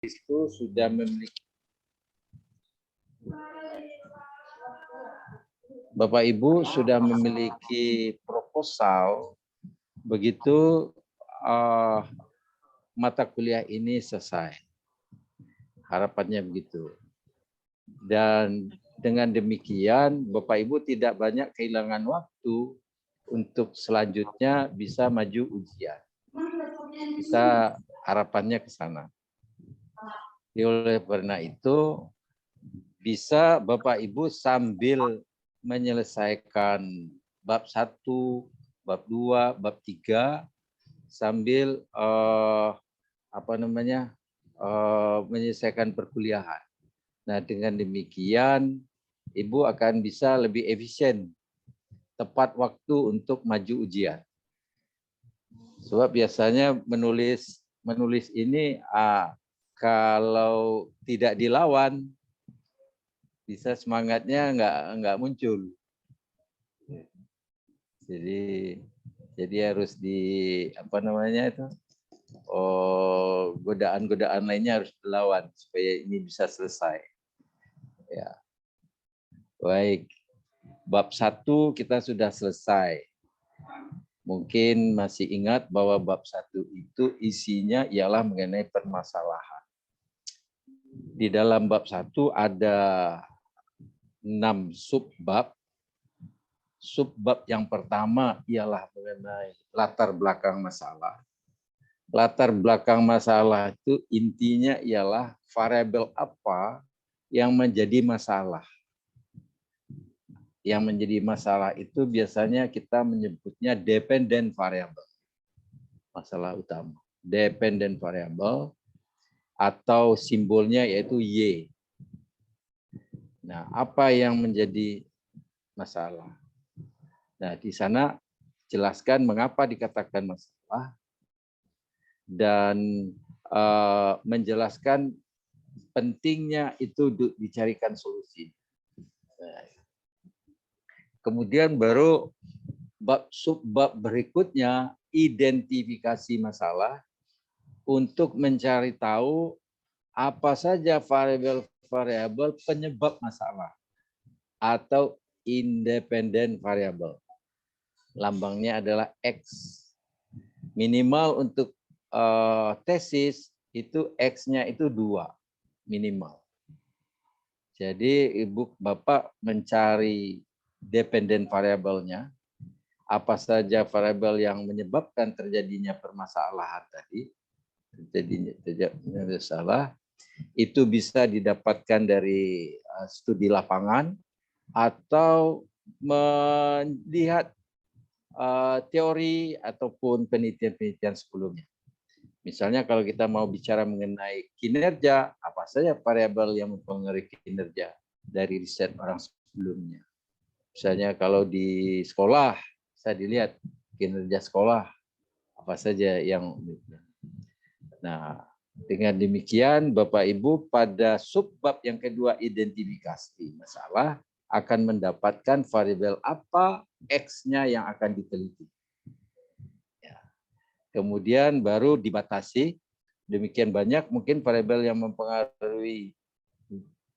itu sudah memiliki Bapak Ibu sudah memiliki proposal begitu mata kuliah ini selesai. Harapannya begitu. Dan dengan demikian Bapak Ibu tidak banyak kehilangan waktu untuk selanjutnya bisa maju ujian. Kita harapannya ke sana. Oleh karena itu bisa Bapak Ibu sambil menyelesaikan bab 1, bab 2, bab 3 sambil menyelesaikan perkuliahan. Nah, dengan demikian Ibu akan bisa lebih efisien tepat waktu untuk maju ujian. Sebab biasanya menulis ini kalau tidak dilawan bisa semangatnya nggak muncul. Jadi harus godaan-godaan lainnya harus dilawan supaya ini bisa selesai. Ya. Baik. Bab 1 kita sudah selesai. Mungkin masih ingat bahwa bab 1 itu isinya ialah mengenai permasalahan. Di dalam bab 1 ada 6 subbab. Subbab yang pertama ialah mengenai latar belakang masalah. Latar belakang masalah itu intinya ialah variabel apa yang menjadi masalah. Yang menjadi masalah itu biasanya kita menyebutnya dependent variable. Masalah utama. Dependent variable atau simbolnya yaitu Y. Nah, apa yang menjadi masalah? Nah, di sana jelaskan mengapa dikatakan masalah dan menjelaskan pentingnya itu dicarikan solusi. Kemudian baru subbab berikutnya identifikasi masalah untuk mencari tahu apa saja variabel-variabel penyebab masalah atau independent variable. Lambangnya adalah X. Minimal untuk tesis itu X-nya itu 2 minimal. Jadi Ibu Bapak mencari dependent variabelnya, apa saja variabel yang menyebabkan terjadinya permasalahan tadi, terjadinya masalah, itu bisa didapatkan dari studi lapangan atau melihat teori ataupun penelitian-penelitian sebelumnya. Misalnya kalau kita mau bicara mengenai kinerja, apa saja variabel yang mempengaruhi kinerja dari riset orang sebelumnya. Misalnya kalau di sekolah, saya dilihat kinerja sekolah, apa saja yang... Nah, dengan demikian Bapak Ibu pada subbab yang kedua identifikasi masalah akan mendapatkan variabel apa X-nya yang akan diteliti. Ya. Kemudian baru dibatasi, demikian banyak mungkin variabel yang mempengaruhi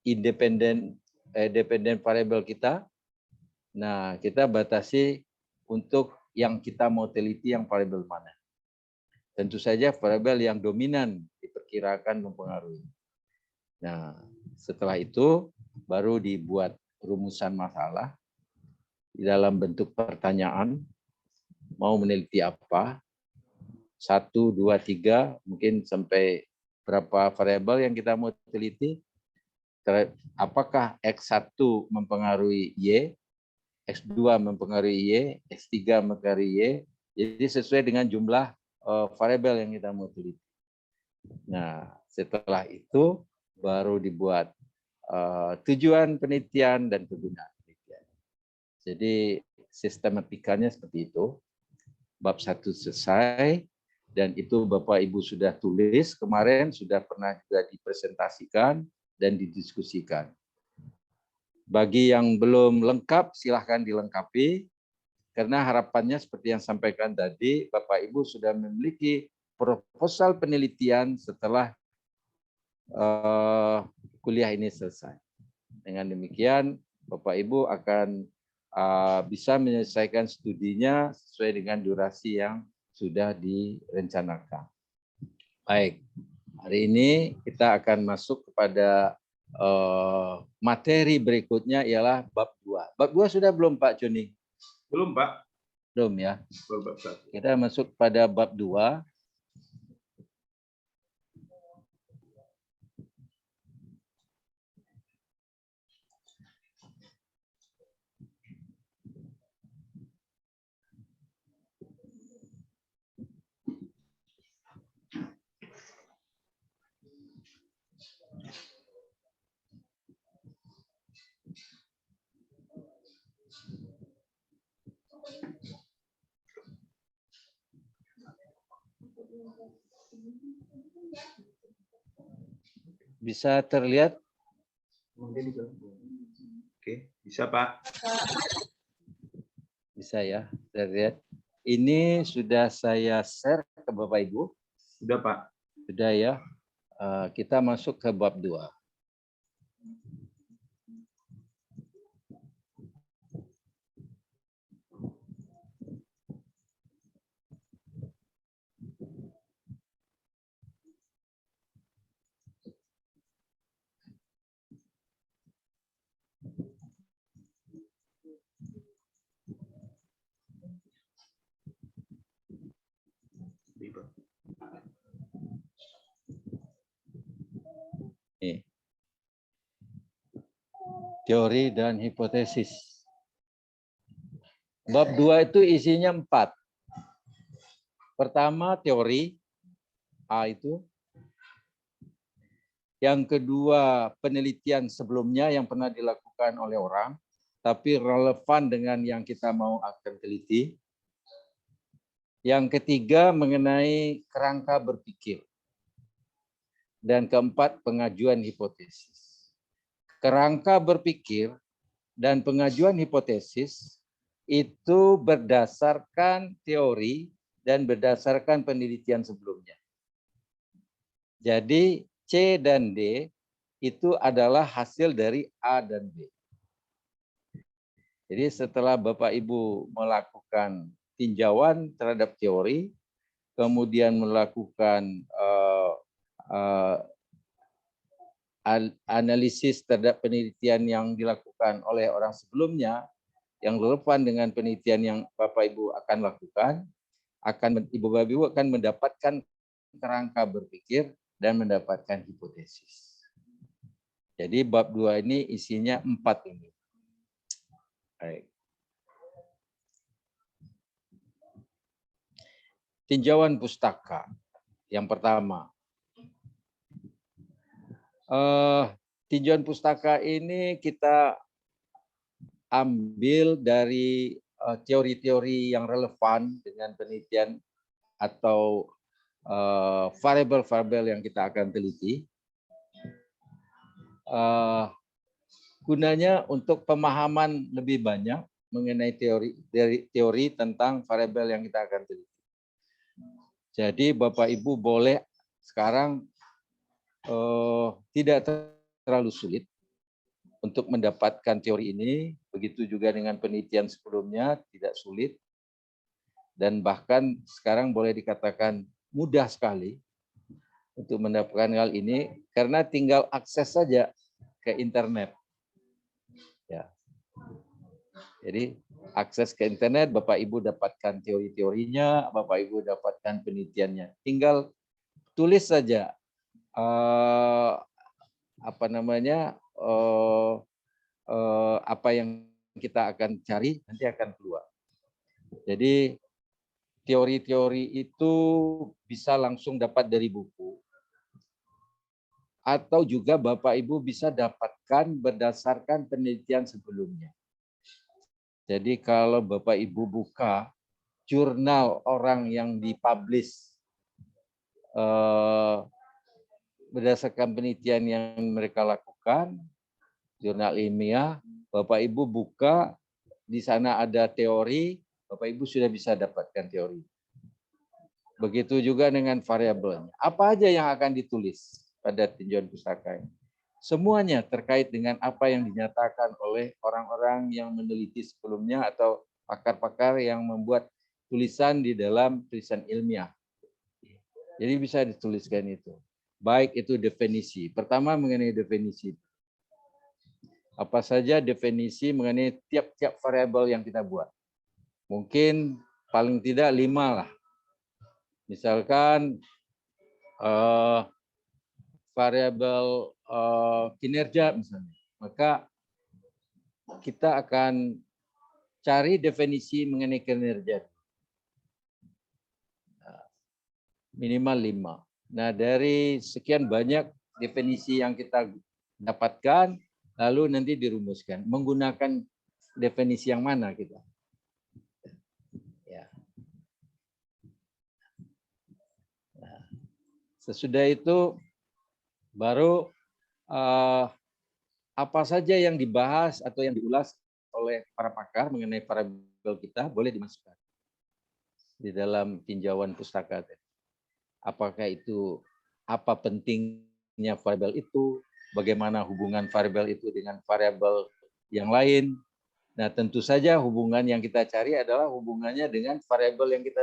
dependent variabel kita. Nah, kita batasi untuk yang kita mau teliti yang variabel mana. Tentu saja variabel yang dominan diperkirakan mempengaruhi. Nah, setelah itu baru dibuat rumusan masalah di dalam bentuk pertanyaan. Mau meneliti apa? 1, 2, 3, mungkin sampai berapa variabel yang kita mau teliti. Apakah X1 mempengaruhi Y, X2 mempengaruhi Y, X3 mempengaruhi Y. Jadi sesuai dengan jumlah variabel yang kita mau teliti. Nah, setelah itu baru dibuat tujuan penelitian dan kegunaan penelitian. Jadi sistematikanya seperti itu. Bab 1 selesai dan itu Bapak Ibu sudah tulis kemarin, sudah pernah juga dipresentasikan dan didiskusikan. Bagi yang belum lengkap silahkan dilengkapi karena harapannya seperti yang sampaikan tadi Bapak Ibu sudah memiliki proposal penelitian setelah kuliah ini selesai. Dengan demikian, Bapak Ibu akan bisa menyelesaikan studinya sesuai dengan durasi yang sudah direncanakan. Baik, hari ini kita akan masuk kepada materi berikutnya ialah bab 2. Bab 2 sudah belum Pak Joni? Belum, Pak. Belum ya. Belum, Pak. Kita masuk pada bab 2. Bisa terlihat? Oke, bisa Pak. Bisa ya, terlihat. Ini sudah saya share ke Bapak Ibu. Sudah Pak. Sudah ya. Kita masuk ke bab 2. Teori dan hipotesis. Bab 2 itu isinya 4. Pertama teori, A itu. Yang kedua penelitian sebelumnya yang pernah dilakukan oleh orang, tapi relevan dengan yang kita mau akan teliti. Yang ketiga mengenai kerangka berpikir. Dan keempat pengajuan hipotesis. Kerangka berpikir dan pengajuan hipotesis itu berdasarkan teori dan berdasarkan penelitian sebelumnya. Jadi C dan D itu adalah hasil dari A dan B. Jadi setelah Bapak Ibu melakukan tinjauan terhadap teori, kemudian melakukan analisis terhadap penelitian yang dilakukan oleh orang sebelumnya, yang relevan dengan penelitian yang Bapak Ibu akan lakukan, Bapak Ibu akan mendapatkan kerangka berpikir dan mendapatkan hipotesis. Jadi bab 2 ini isinya 4 ini. Baik. Tinjauan pustaka. Yang pertama. Tinjauan pustaka ini kita ambil dari teori-teori yang relevan dengan penelitian atau variabel-variabel yang kita akan teliti. Gunanya untuk pemahaman lebih banyak mengenai teori tentang variabel yang kita akan teliti. Jadi Bapak Ibu boleh sekarang tidak terlalu sulit untuk mendapatkan teori ini, begitu juga dengan penelitian sebelumnya tidak sulit, dan bahkan sekarang boleh dikatakan mudah sekali untuk mendapatkan hal ini karena tinggal akses saja ke internet. Ya. Jadi akses ke internet, Bapak Ibu dapatkan teori-teorinya, Bapak Ibu dapatkan penelitiannya. Tinggal tulis saja apa yang kita akan cari nanti akan keluar. Jadi teori-teori itu bisa langsung dapat dari buku atau juga Bapak Ibu bisa dapatkan berdasarkan penelitian sebelumnya. Jadi kalau Bapak Ibu buka jurnal orang yang dipublish berdasarkan penelitian yang mereka lakukan, jurnal ilmiah, Bapak Ibu buka, di sana ada teori, Bapak Ibu sudah bisa dapatkan teori. Begitu juga dengan variabelnya. Apa aja yang akan ditulis? pada tinjauan pustaka ini. Semuanya terkait dengan apa yang dinyatakan oleh orang-orang yang meneliti sebelumnya atau pakar-pakar yang membuat tulisan di dalam tulisan ilmiah. Jadi bisa dituliskan itu. Baik itu definisi. Pertama mengenai definisi. Apa saja definisi mengenai tiap-tiap variabel yang kita buat. Mungkin paling tidak 5 lah. Misalkan variabel kinerja misalnya. Maka kita akan cari definisi mengenai kinerja. Minimal 5. Nah, dari sekian banyak definisi yang kita dapatkan, lalu nanti dirumuskan. Menggunakan definisi yang mana kita? Ya. Nah, sesudah itu baru apa saja yang dibahas atau yang diulas oleh para pakar mengenai variabel kita boleh dimasukkan di dalam tinjauan pustaka. Apakah itu apa pentingnya variabel itu, bagaimana hubungan variabel itu dengan variabel yang lain. Nah, tentu saja hubungan yang kita cari adalah hubungannya dengan variabel yang kita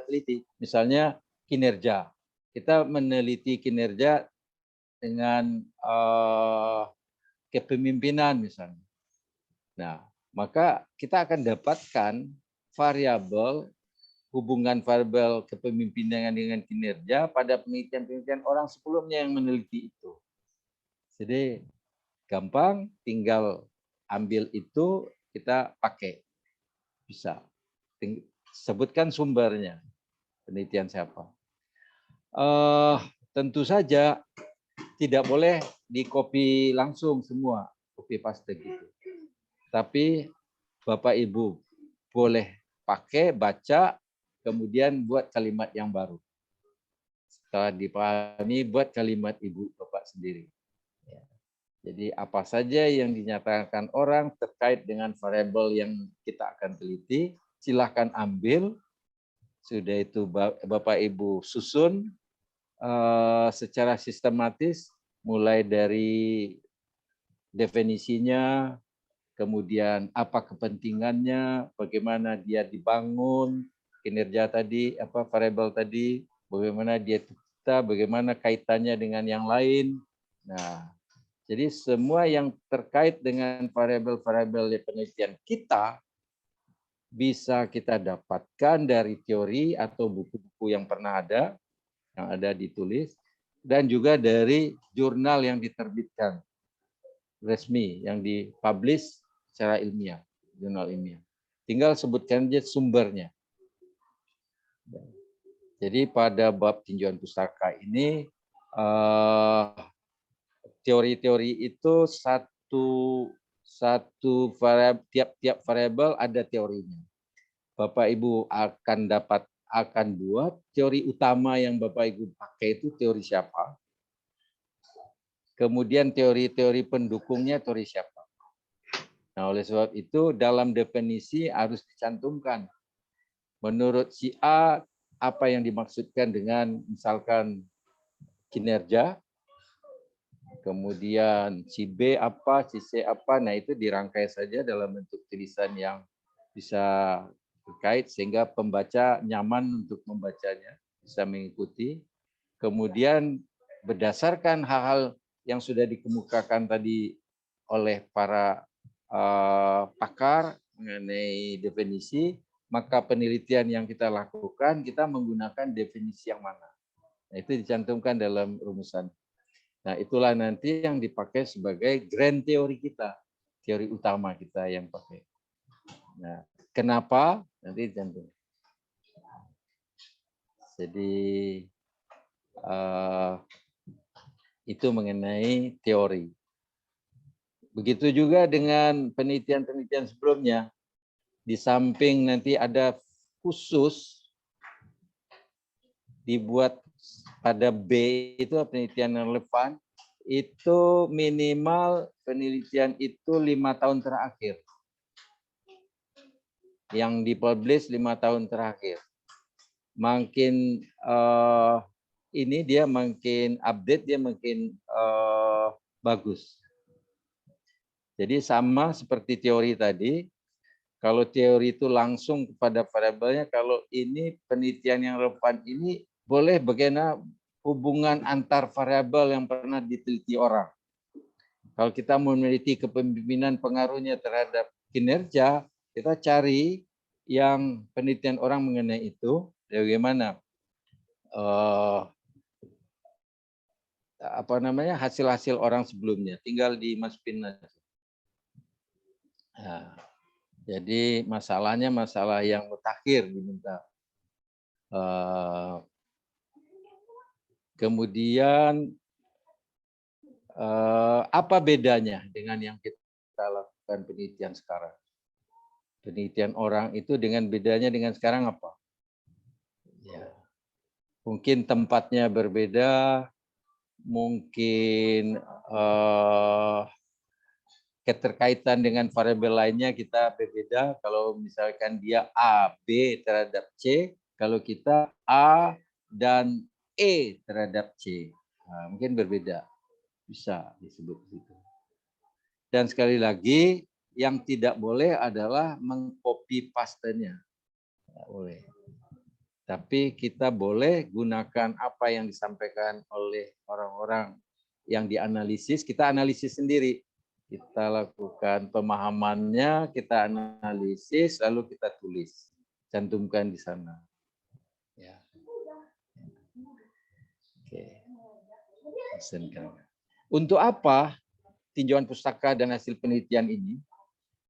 teliti. Misalnya kinerja. Kita meneliti kinerja dengan kepemimpinan misalnya. Nah, maka kita akan dapatkan variabel hubungan variabel kepemimpinan dengan kinerja pada penelitian-penelitian orang sebelumnya yang meneliti itu. Jadi gampang, tinggal ambil itu kita pakai. Bisa. Sebutkan sumbernya. Penelitian siapa. Tentu saja tidak boleh di-copy langsung semua, copy paste gitu. Tapi Bapak Ibu boleh pakai, baca, kemudian buat kalimat yang baru. Setelah dipahami, buat kalimat Ibu Bapak sendiri. Ya. Jadi apa saja yang dinyatakan orang terkait dengan variabel yang kita akan teliti, silahkan ambil. Sudah itu Bapak Ibu susun secara sistematis, mulai dari definisinya, kemudian apa kepentingannya, bagaimana dia dibangun, kinerja tadi, apa variabel tadi, bagaimana dia tercipta, bagaimana kaitannya dengan yang lain. Nah, jadi semua yang terkait dengan variabel-variabel penelitian kita bisa kita dapatkan dari teori atau buku-buku yang pernah ada, yang ada ditulis, dan juga dari jurnal yang diterbitkan resmi, yang dipublish secara ilmiah, jurnal ilmiah. Tinggal sebutkan aja sumbernya. Jadi pada bab tinjauan pustaka ini, teori-teori itu tiap-tiap variabel ada teorinya. Bapak Ibu akan buat teori utama yang Bapak Ibu pakai itu teori siapa. Kemudian teori-teori pendukungnya teori siapa. Nah, oleh sebab itu dalam definisi harus dicantumkan. Menurut si A, apa yang dimaksudkan dengan misalkan kinerja, kemudian si B apa, si C apa, nah itu dirangkai saja dalam bentuk tulisan yang bisa terkait sehingga pembaca nyaman untuk membacanya, bisa mengikuti. Kemudian berdasarkan hal-hal yang sudah dikemukakan tadi oleh para pakar mengenai definisi, maka penelitian yang kita lakukan, kita menggunakan definisi yang mana. Nah, itu dicantumkan dalam rumusan. Nah, itulah nanti yang dipakai sebagai grand teori kita, teori utama kita yang pakai. Nah, kenapa? Nanti dicantum. Jadi, itu mengenai teori. Begitu juga dengan penelitian-penelitian sebelumnya. Di samping nanti ada khusus dibuat pada B itu penelitian yang relevan, itu minimal penelitian itu 5 tahun terakhir. Yang dipublish 5 tahun terakhir. Makin ini dia makin update, dia makin bagus. Jadi sama seperti teori tadi, kalau teori itu langsung kepada variabelnya, kalau ini penelitian yang relevan ini boleh bagaimana hubungan antar variabel yang pernah diteliti orang. Kalau kita mau meneliti kepemimpinan pengaruhnya terhadap kinerja, kita cari yang penelitian orang mengenai itu, bagaimana hasil-hasil orang sebelumnya, tinggal dimasukin aja. Nah, jadi masalahnya masalah yang mutakhir diminta. Kemudian apa bedanya dengan yang kita lakukan penelitian sekarang? Penelitian orang itu dengan bedanya dengan sekarang apa? Ya, mungkin tempatnya berbeda, mungkin keterkaitan dengan variabel lainnya kita berbeda. Kalau misalkan dia A, B terhadap C, kalau kita A dan E terhadap C, nah, mungkin berbeda. Bisa disebut begitu. Dan sekali lagi, yang tidak boleh adalah mengcopy paste-nya. Tidak boleh. Tapi kita boleh gunakan apa yang disampaikan oleh orang-orang yang dianalisis, kita analisis sendiri. Kita lakukan pemahamannya, kita analisis, lalu kita tulis, cantumkan di sana. Ya. Oke. Untuk apa tinjauan pustaka dan hasil penelitian ini?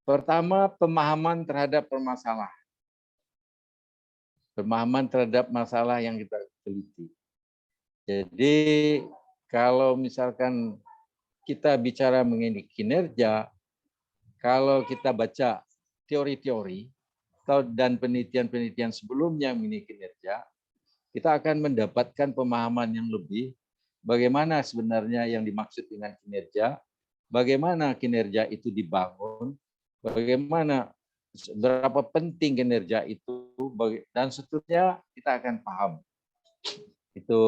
Pertama, pemahaman terhadap permasalahan. Pemahaman terhadap masalah yang kita teliti. Jadi kalau misalkan kita bicara mengenai kinerja, kalau kita baca teori-teori dan penelitian-penelitian sebelumnya mengenai kinerja, kita akan mendapatkan pemahaman yang lebih bagaimana sebenarnya yang dimaksud dengan kinerja, bagaimana kinerja itu dibangun, bagaimana berapa penting kinerja itu, dan seterusnya kita akan paham. Itu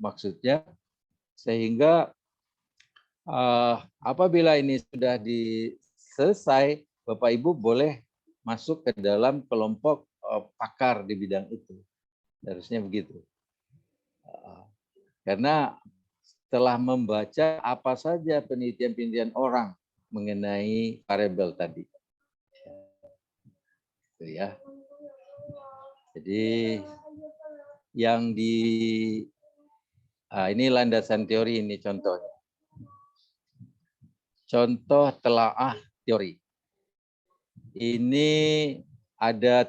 maksudnya, sehingga apabila ini sudah selesai, Bapak Ibu boleh masuk ke dalam kelompok pakar di bidang itu. Harusnya begitu. Karena setelah membaca apa saja penelitian-penelitian orang mengenai variabel tadi. Itu ya. Jadi yang ini landasan teori, ini contohnya. Contoh telaah teori. Ini ada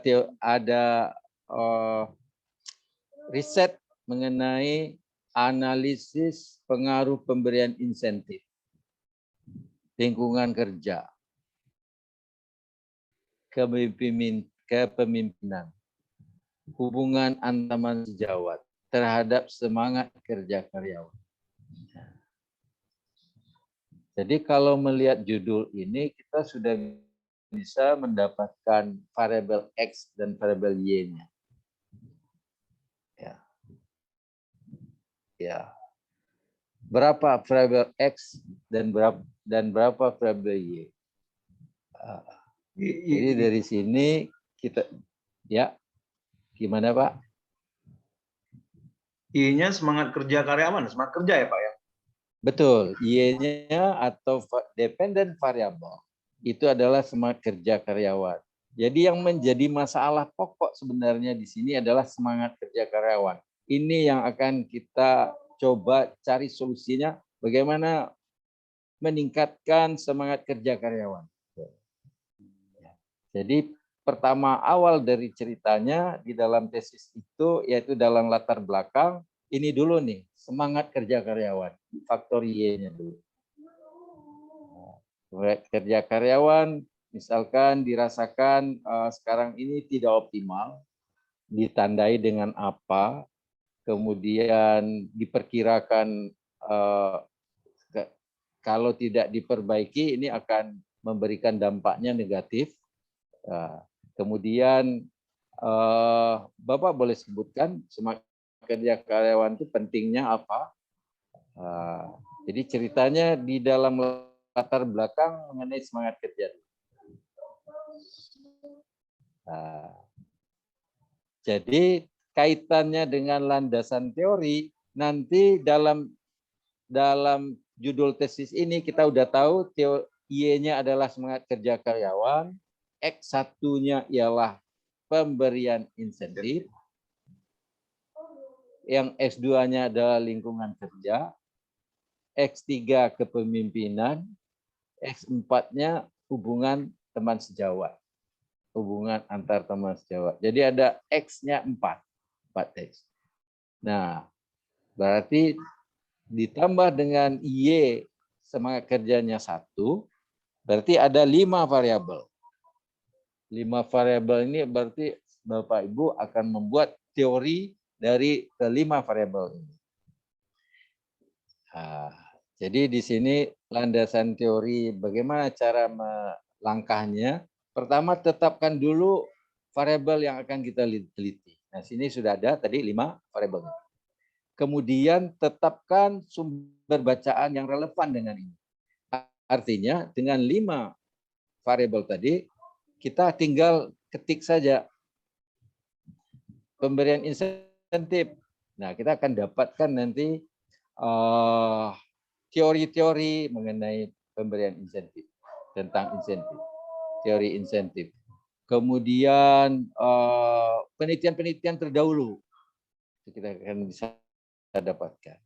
riset mengenai analisis pengaruh pemberian insentif lingkungan kerja, kepemimpinan, hubungan antar sejawat terhadap semangat kerja karyawan. Jadi kalau melihat judul ini, kita sudah bisa mendapatkan variabel X dan variabel Y-nya. Ya. Ya. Berapa variabel X dan berapa variabel Y? Jadi dari sini kita, ya, gimana Pak? Y-nya semangat kerja karyawan, semangat kerja ya Pak ya? Betul, Y-nya atau dependent variable itu adalah semangat kerja karyawan. Jadi yang menjadi masalah pokok sebenarnya di sini adalah semangat kerja karyawan. Ini yang akan kita coba cari solusinya, bagaimana meningkatkan semangat kerja karyawan. Jadi pertama awal dari ceritanya di dalam tesis itu, yaitu dalam latar belakang, ini dulu nih, semangat kerja karyawan, faktor Y-nya dulu. Kerja karyawan misalkan dirasakan sekarang ini tidak optimal, ditandai dengan apa, kemudian diperkirakan kalau tidak diperbaiki ini akan memberikan dampaknya negatif. Kemudian Bapak boleh sebutkan kerja karyawan itu pentingnya apa? Jadi ceritanya di dalam latar belakang mengenai semangat kerja. Jadi kaitannya dengan landasan teori, nanti dalam judul tesis ini kita udah tahu Y-nya adalah semangat kerja karyawan, X1-nya ialah pemberian insentif, yang X2-nya adalah lingkungan kerja, X3 kepemimpinan, X4-nya hubungan teman sejawat, hubungan antar teman sejawat. Jadi ada X-nya 4 X. Nah, berarti ditambah dengan Y semangat kerjanya 1, berarti ada 5 variabel. 5 variabel ini berarti Bapak Ibu akan membuat teori dari kelima variabel ini. Jadi di sini landasan teori bagaimana cara melangkahnya. Pertama, tetapkan dulu variabel yang akan kita teliti. Nah, sini sudah ada tadi 5 variabel. Kemudian tetapkan sumber bacaan yang relevan dengan ini. Artinya dengan 5 variabel tadi, kita tinggal ketik saja pemberian insentif. Nah, kita akan dapatkan nanti teori-teori mengenai pemberian insentif, tentang insentif, teori insentif. Kemudian penelitian-penelitian terdahulu kita akan bisa dapatkan.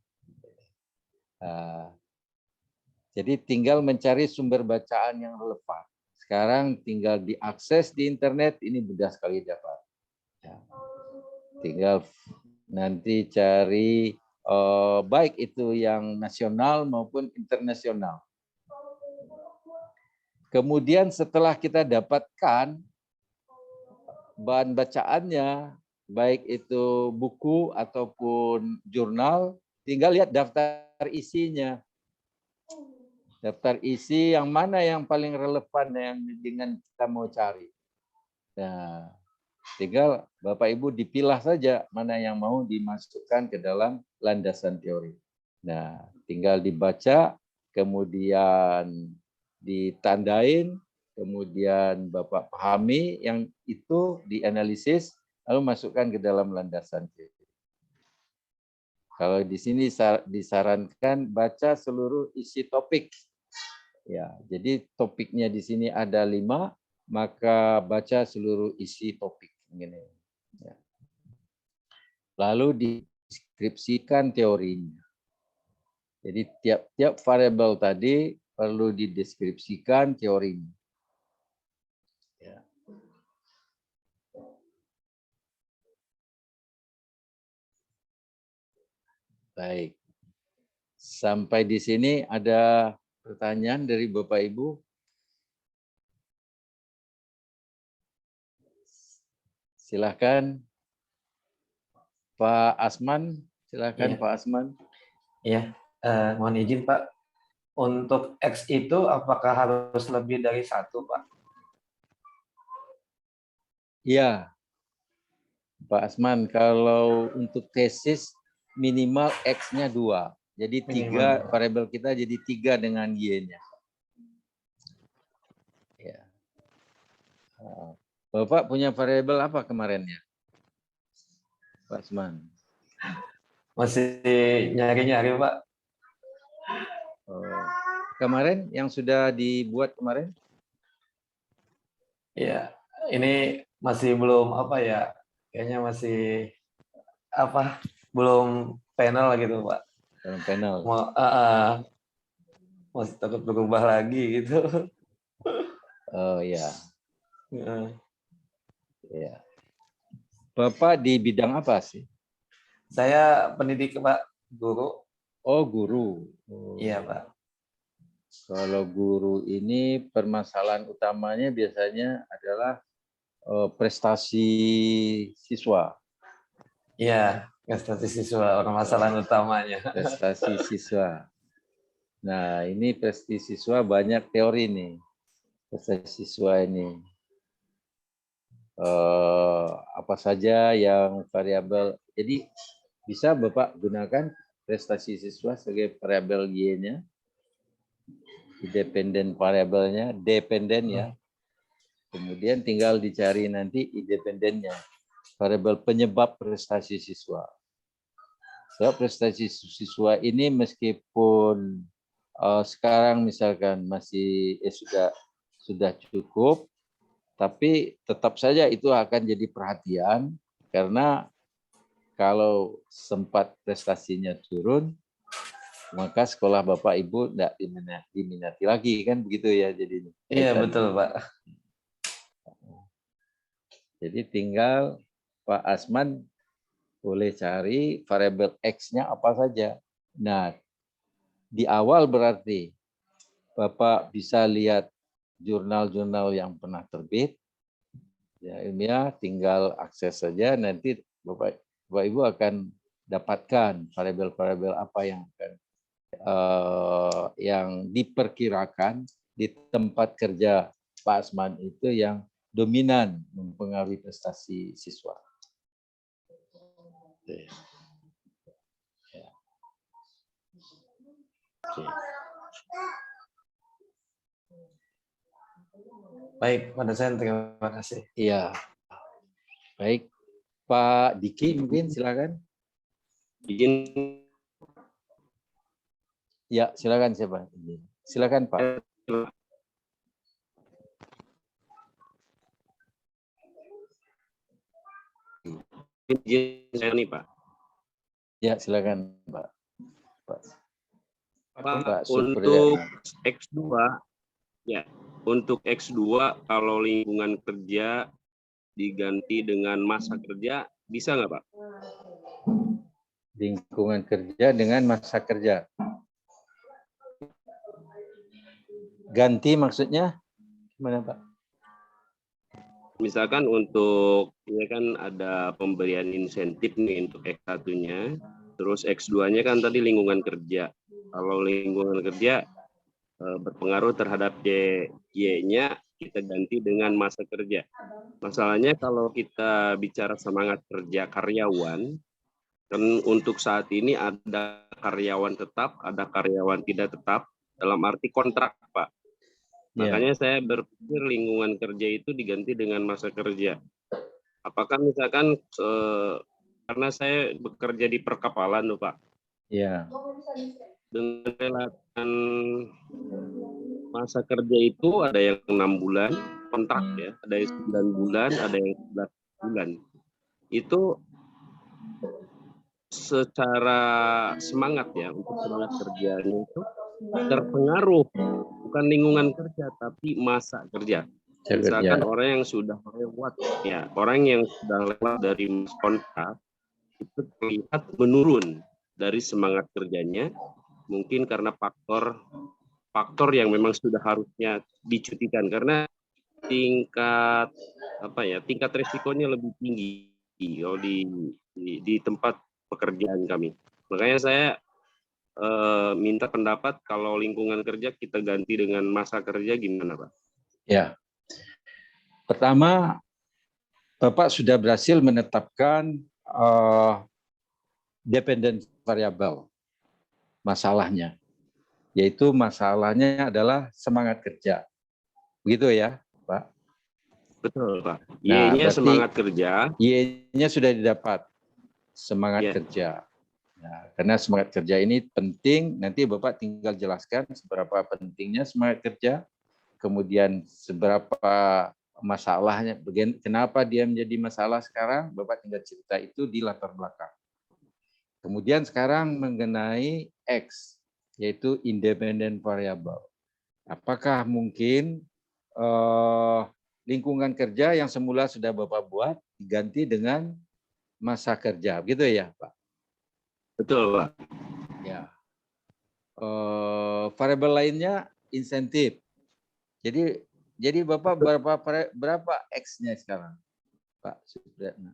Jadi tinggal mencari sumber bacaan yang relevan. Sekarang tinggal diakses di internet, ini mudah sekali dapat. Tinggal nanti cari baik itu yang nasional maupun internasional. Kemudian setelah kita dapatkan bahan bacaannya, baik itu buku ataupun jurnal, tinggal lihat daftar isinya. Daftar isi yang mana yang paling relevan yang dengan kita mau cari. Nah, tinggal Bapak Ibu dipilah saja mana yang mau dimasukkan ke dalam landasan teori. Nah, tinggal dibaca, kemudian ditandain, kemudian Bapak pahami yang itu dianalisis, lalu masukkan ke dalam landasan teori. Kalau di sini disarankan baca seluruh isi topik. Ya, jadi topiknya di sini ada 5, maka baca seluruh isi topik. Ini. Ya. Lalu dideskripsikan teorinya. Jadi tiap-tiap variabel tadi perlu dideskripsikan teorinya. Ya. Baik. Sampai di sini ada pertanyaan dari Bapak Ibu? Silakan Pak Asman, silakan Ya. Pak Asman. Iya, mohon izin Pak. Untuk X itu apakah harus lebih dari 1, Pak? Iya, Pak Asman, kalau untuk tesis minimal X-nya 2. Jadi 3 variabel kita jadi 3 dengan Y-nya. Ya. Bapak punya variabel apa kemarin ya? Pak Asman. Masih nyari-nyari, Pak. Kemarin yang sudah dibuat kemarin? Iya, ini masih belum apa ya? Kayaknya masih apa? Belum panel gitu, Pak. Dalam panel. Masih takut berubah lagi gitu. Oh ya. Ya. Bapak di bidang apa sih? Saya pendidik, Pak, guru. Oh, guru. Oh. Iya, Pak. Kalau guru ini permasalahan utamanya biasanya adalah prestasi siswa. Iya, prestasi siswa permasalahan utamanya. Prestasi siswa. Nah, ini prestasi siswa banyak teori nih. Prestasi siswa ini. Apa saja yang variabel. Jadi bisa Bapak gunakan prestasi siswa sebagai variabel Y-nya, independen variabelnya, dependen ya. Kemudian tinggal dicari nanti independennya, variabel penyebab prestasi siswa. Sebab prestasi siswa ini meskipun sekarang misalkan masih sudah cukup, tapi tetap saja itu akan jadi perhatian karena kalau sempat prestasinya turun, maka sekolah Bapak Ibu tidak diminati lagi kan begitu ya jadinya. Iya, betul, Pak. Jadi tinggal Pak Asman boleh cari variabel X-nya apa saja. Nah, di awal berarti Bapak bisa lihat jurnal-jurnal yang pernah terbit, ya ilmiah, tinggal akses saja, nanti Bapak Ibu akan dapatkan variabel-variabel apa yang diperkirakan di tempat kerja Pak Asman itu yang dominan mempengaruhi prestasi siswa. Oke. Ya. Oke. Baik, Pak dosen, terima kasih. Iya. Baik, Pak Diki mungkin silakan. Izin. Ya, silakan siapa? Silakan Pak. Izin saya nih Pak. Ya, silakan Pak. Pak, Supriyatna. untuk X2 ya, untuk X2 kalau lingkungan kerja diganti dengan masa kerja bisa nggak Pak? Lingkungan kerja dengan masa kerja. Ganti maksudnya gimana Pak? Misalkan untuk ya kan ada pemberian insentif nih untuk X1-nya, terus X2-nya kan tadi lingkungan kerja. Kalau lingkungan kerja berpengaruh terhadap Y-nya, kita ganti dengan masa kerja. Masalahnya kalau kita bicara semangat kerja karyawan, kan untuk saat ini ada karyawan tetap, ada karyawan tidak tetap, dalam arti kontrak, Pak. Makanya saya berpikir lingkungan kerja itu diganti dengan masa kerja. Apakah misalkan karena saya bekerja di perkapalan loh Pak. Iya. Dengan relatan masa kerja itu ada yang 6 bulan kontrak ya, ada yang 9 bulan, ada yang 11 bulan. Itu secara semangat ya, untuk semangat kerjanya itu terpengaruh bukan lingkungan kerja tapi masa kerja. Misalkan orang yang sudah lewat ya, orang yang sudah lewat dari kontrak itu terlihat menurun dari semangat kerjanya, mungkin karena faktor yang memang sudah harusnya dicutikan karena tingkat resikonya lebih tinggi kalau di tempat pekerjaan kami. Makanya saya minta pendapat kalau lingkungan kerja kita ganti dengan masa kerja gimana Pak? Ya, pertama Bapak sudah berhasil menetapkan dependent variable masalahnya, yaitu masalahnya adalah semangat kerja, begitu ya Pak? Betul Pak. Nah, Y-nya semangat kerja. Y-nya sudah didapat, semangat kerja. Nah, karena semangat kerja ini penting, nanti Bapak tinggal jelaskan seberapa pentingnya semangat kerja, kemudian seberapa masalahnya, kenapa dia menjadi masalah sekarang, Bapak tinggal cerita itu di latar belakang. Kemudian sekarang mengenai X, yaitu independent variable. Apakah mungkin lingkungan kerja yang semula sudah Bapak buat diganti dengan masa kerja, gitu ya Pak? Betul Pak. Ya. Variabel lainnya insentif. Jadi Bapak berapa X-nya sekarang, Pak Supriyatna?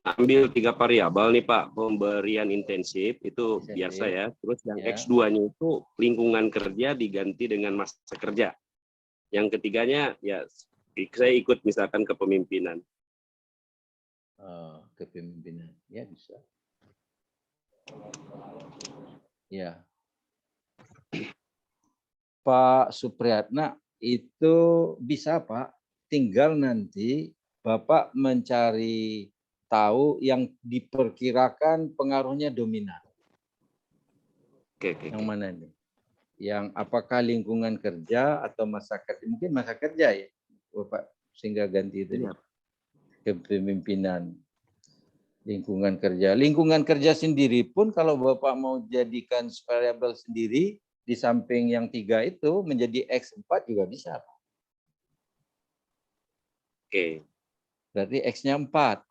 Ambil 3 variabel nih Pak, pemberian intensif itu biasa ya. Terus yang X2-nya itu lingkungan kerja diganti dengan masa kerja. Yang ketiganya ya saya ikut misalkan kepemimpinan. kepemimpinan. Ya bisa. Ya. Pak Supriyatna itu bisa Pak, tinggal nanti Bapak mencari tahu yang diperkirakan pengaruhnya dominan. Oke. Yang mana ini? Yang apakah lingkungan kerja atau masa kerja? Mungkin masa kerja ya, Bapak, sehingga ganti itu Iya. kepemimpinan. Lingkungan kerja. Lingkungan kerja sendiri pun kalau Bapak mau jadikan variabel sendiri, di samping yang 3 itu menjadi X4 juga bisa. Oke. Berarti X-nya 4.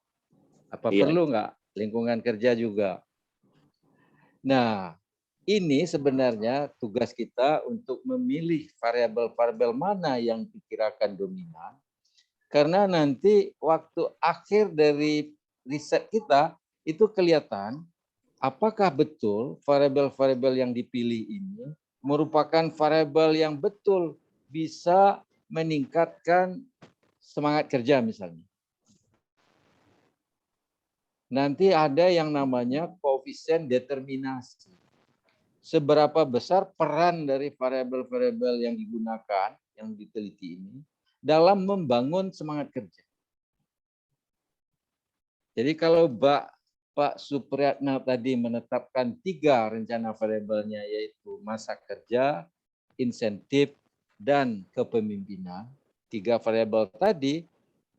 Apa Iya. perlu nggak lingkungan kerja juga? Nah, ini sebenarnya tugas kita untuk memilih variabel-variabel mana yang dikirakan dominan. Karena nanti waktu akhir dari riset kita itu kelihatan apakah betul variabel-variabel yang dipilih ini merupakan variabel yang betul bisa meningkatkan semangat kerja misalnya. Nanti ada yang namanya koefisien determinasi. Seberapa besar peran dari variabel-variabel yang digunakan, yang diteliti ini, dalam membangun semangat kerja. Jadi kalau Pak Supriyatna tadi menetapkan 3 rencana variabelnya, yaitu masa kerja, insentif, dan kepemimpinan, 3 variabel tadi,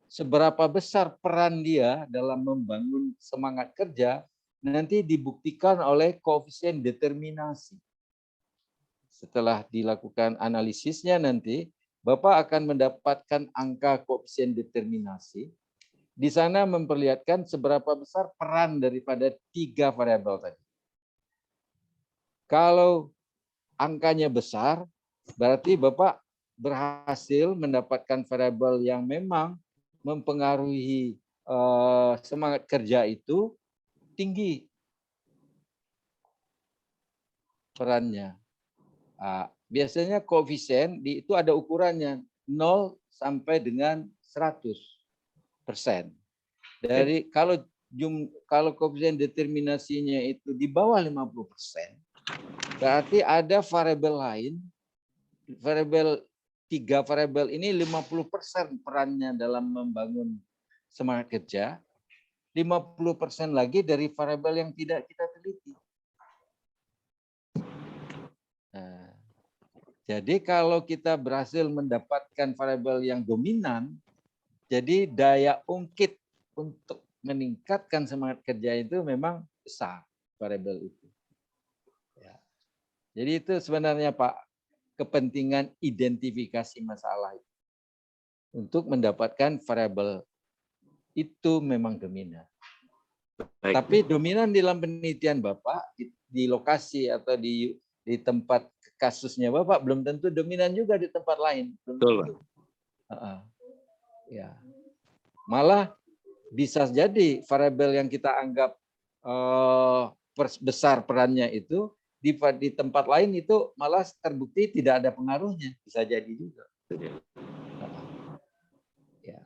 seberapa besar peran dia dalam membangun semangat kerja, nanti dibuktikan oleh koefisien determinasi. Setelah dilakukan analisisnya nanti, Bapak akan mendapatkan angka koefisien determinasi. Di sana memperlihatkan seberapa besar peran daripada 3 variabel tadi. Kalau angkanya besar, berarti Bapak berhasil mendapatkan variabel yang memang mempengaruhi semangat kerja itu tinggi perannya. Biasanya koefisien itu ada ukurannya 0 sampai dengan 100%. Dari kalau koefisien determinasinya itu di bawah 50%, berarti ada variabel lain, variabel 3 variabel ini 50% perannya dalam membangun semangat kerja, 50% lagi dari variabel yang tidak kita teliti. Nah, jadi kalau kita berhasil mendapatkan variabel yang dominan, jadi daya ungkit untuk meningkatkan semangat kerja itu memang besar variabel itu. Ya. Jadi itu sebenarnya Pak, kepentingan identifikasi masalah itu. Untuk mendapatkan variabel itu memang dominan. Baik. Tapi dominan dalam penelitian Bapak di lokasi atau di tempat kasusnya Bapak belum tentu dominan juga di tempat lain. Betul, Pak. Ya. Malah bisa jadi variabel yang kita anggap besar perannya itu di tempat lain itu malah terbukti tidak ada pengaruhnya, bisa jadi juga. Ya.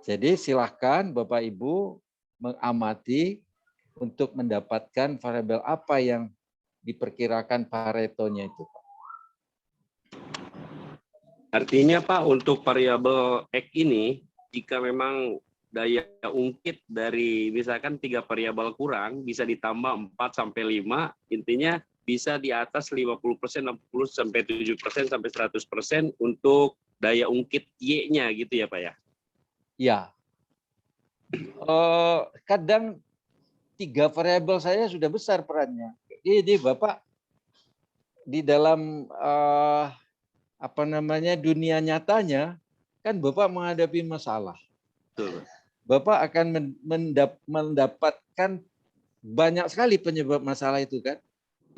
Jadi silahkan Bapak Ibu mengamati untuk mendapatkan variabel apa yang diperkirakan Paretonya itu. Artinya Pak, untuk variabel X ini, jika memang daya ungkit dari misalkan 3 variabel kurang, bisa ditambah 4 sampai 5, intinya bisa di atas 50%, 60 sampai 7% sampai 100% untuk daya ungkit Y-nya gitu ya Pak ya? Ya. Kadang 3 variabel saya sudah besar perannya. Jadi Bapak di dalam dunia nyatanya kan Bapak menghadapi masalah. Betul. Bapak akan mendapatkan banyak sekali penyebab masalah itu kan?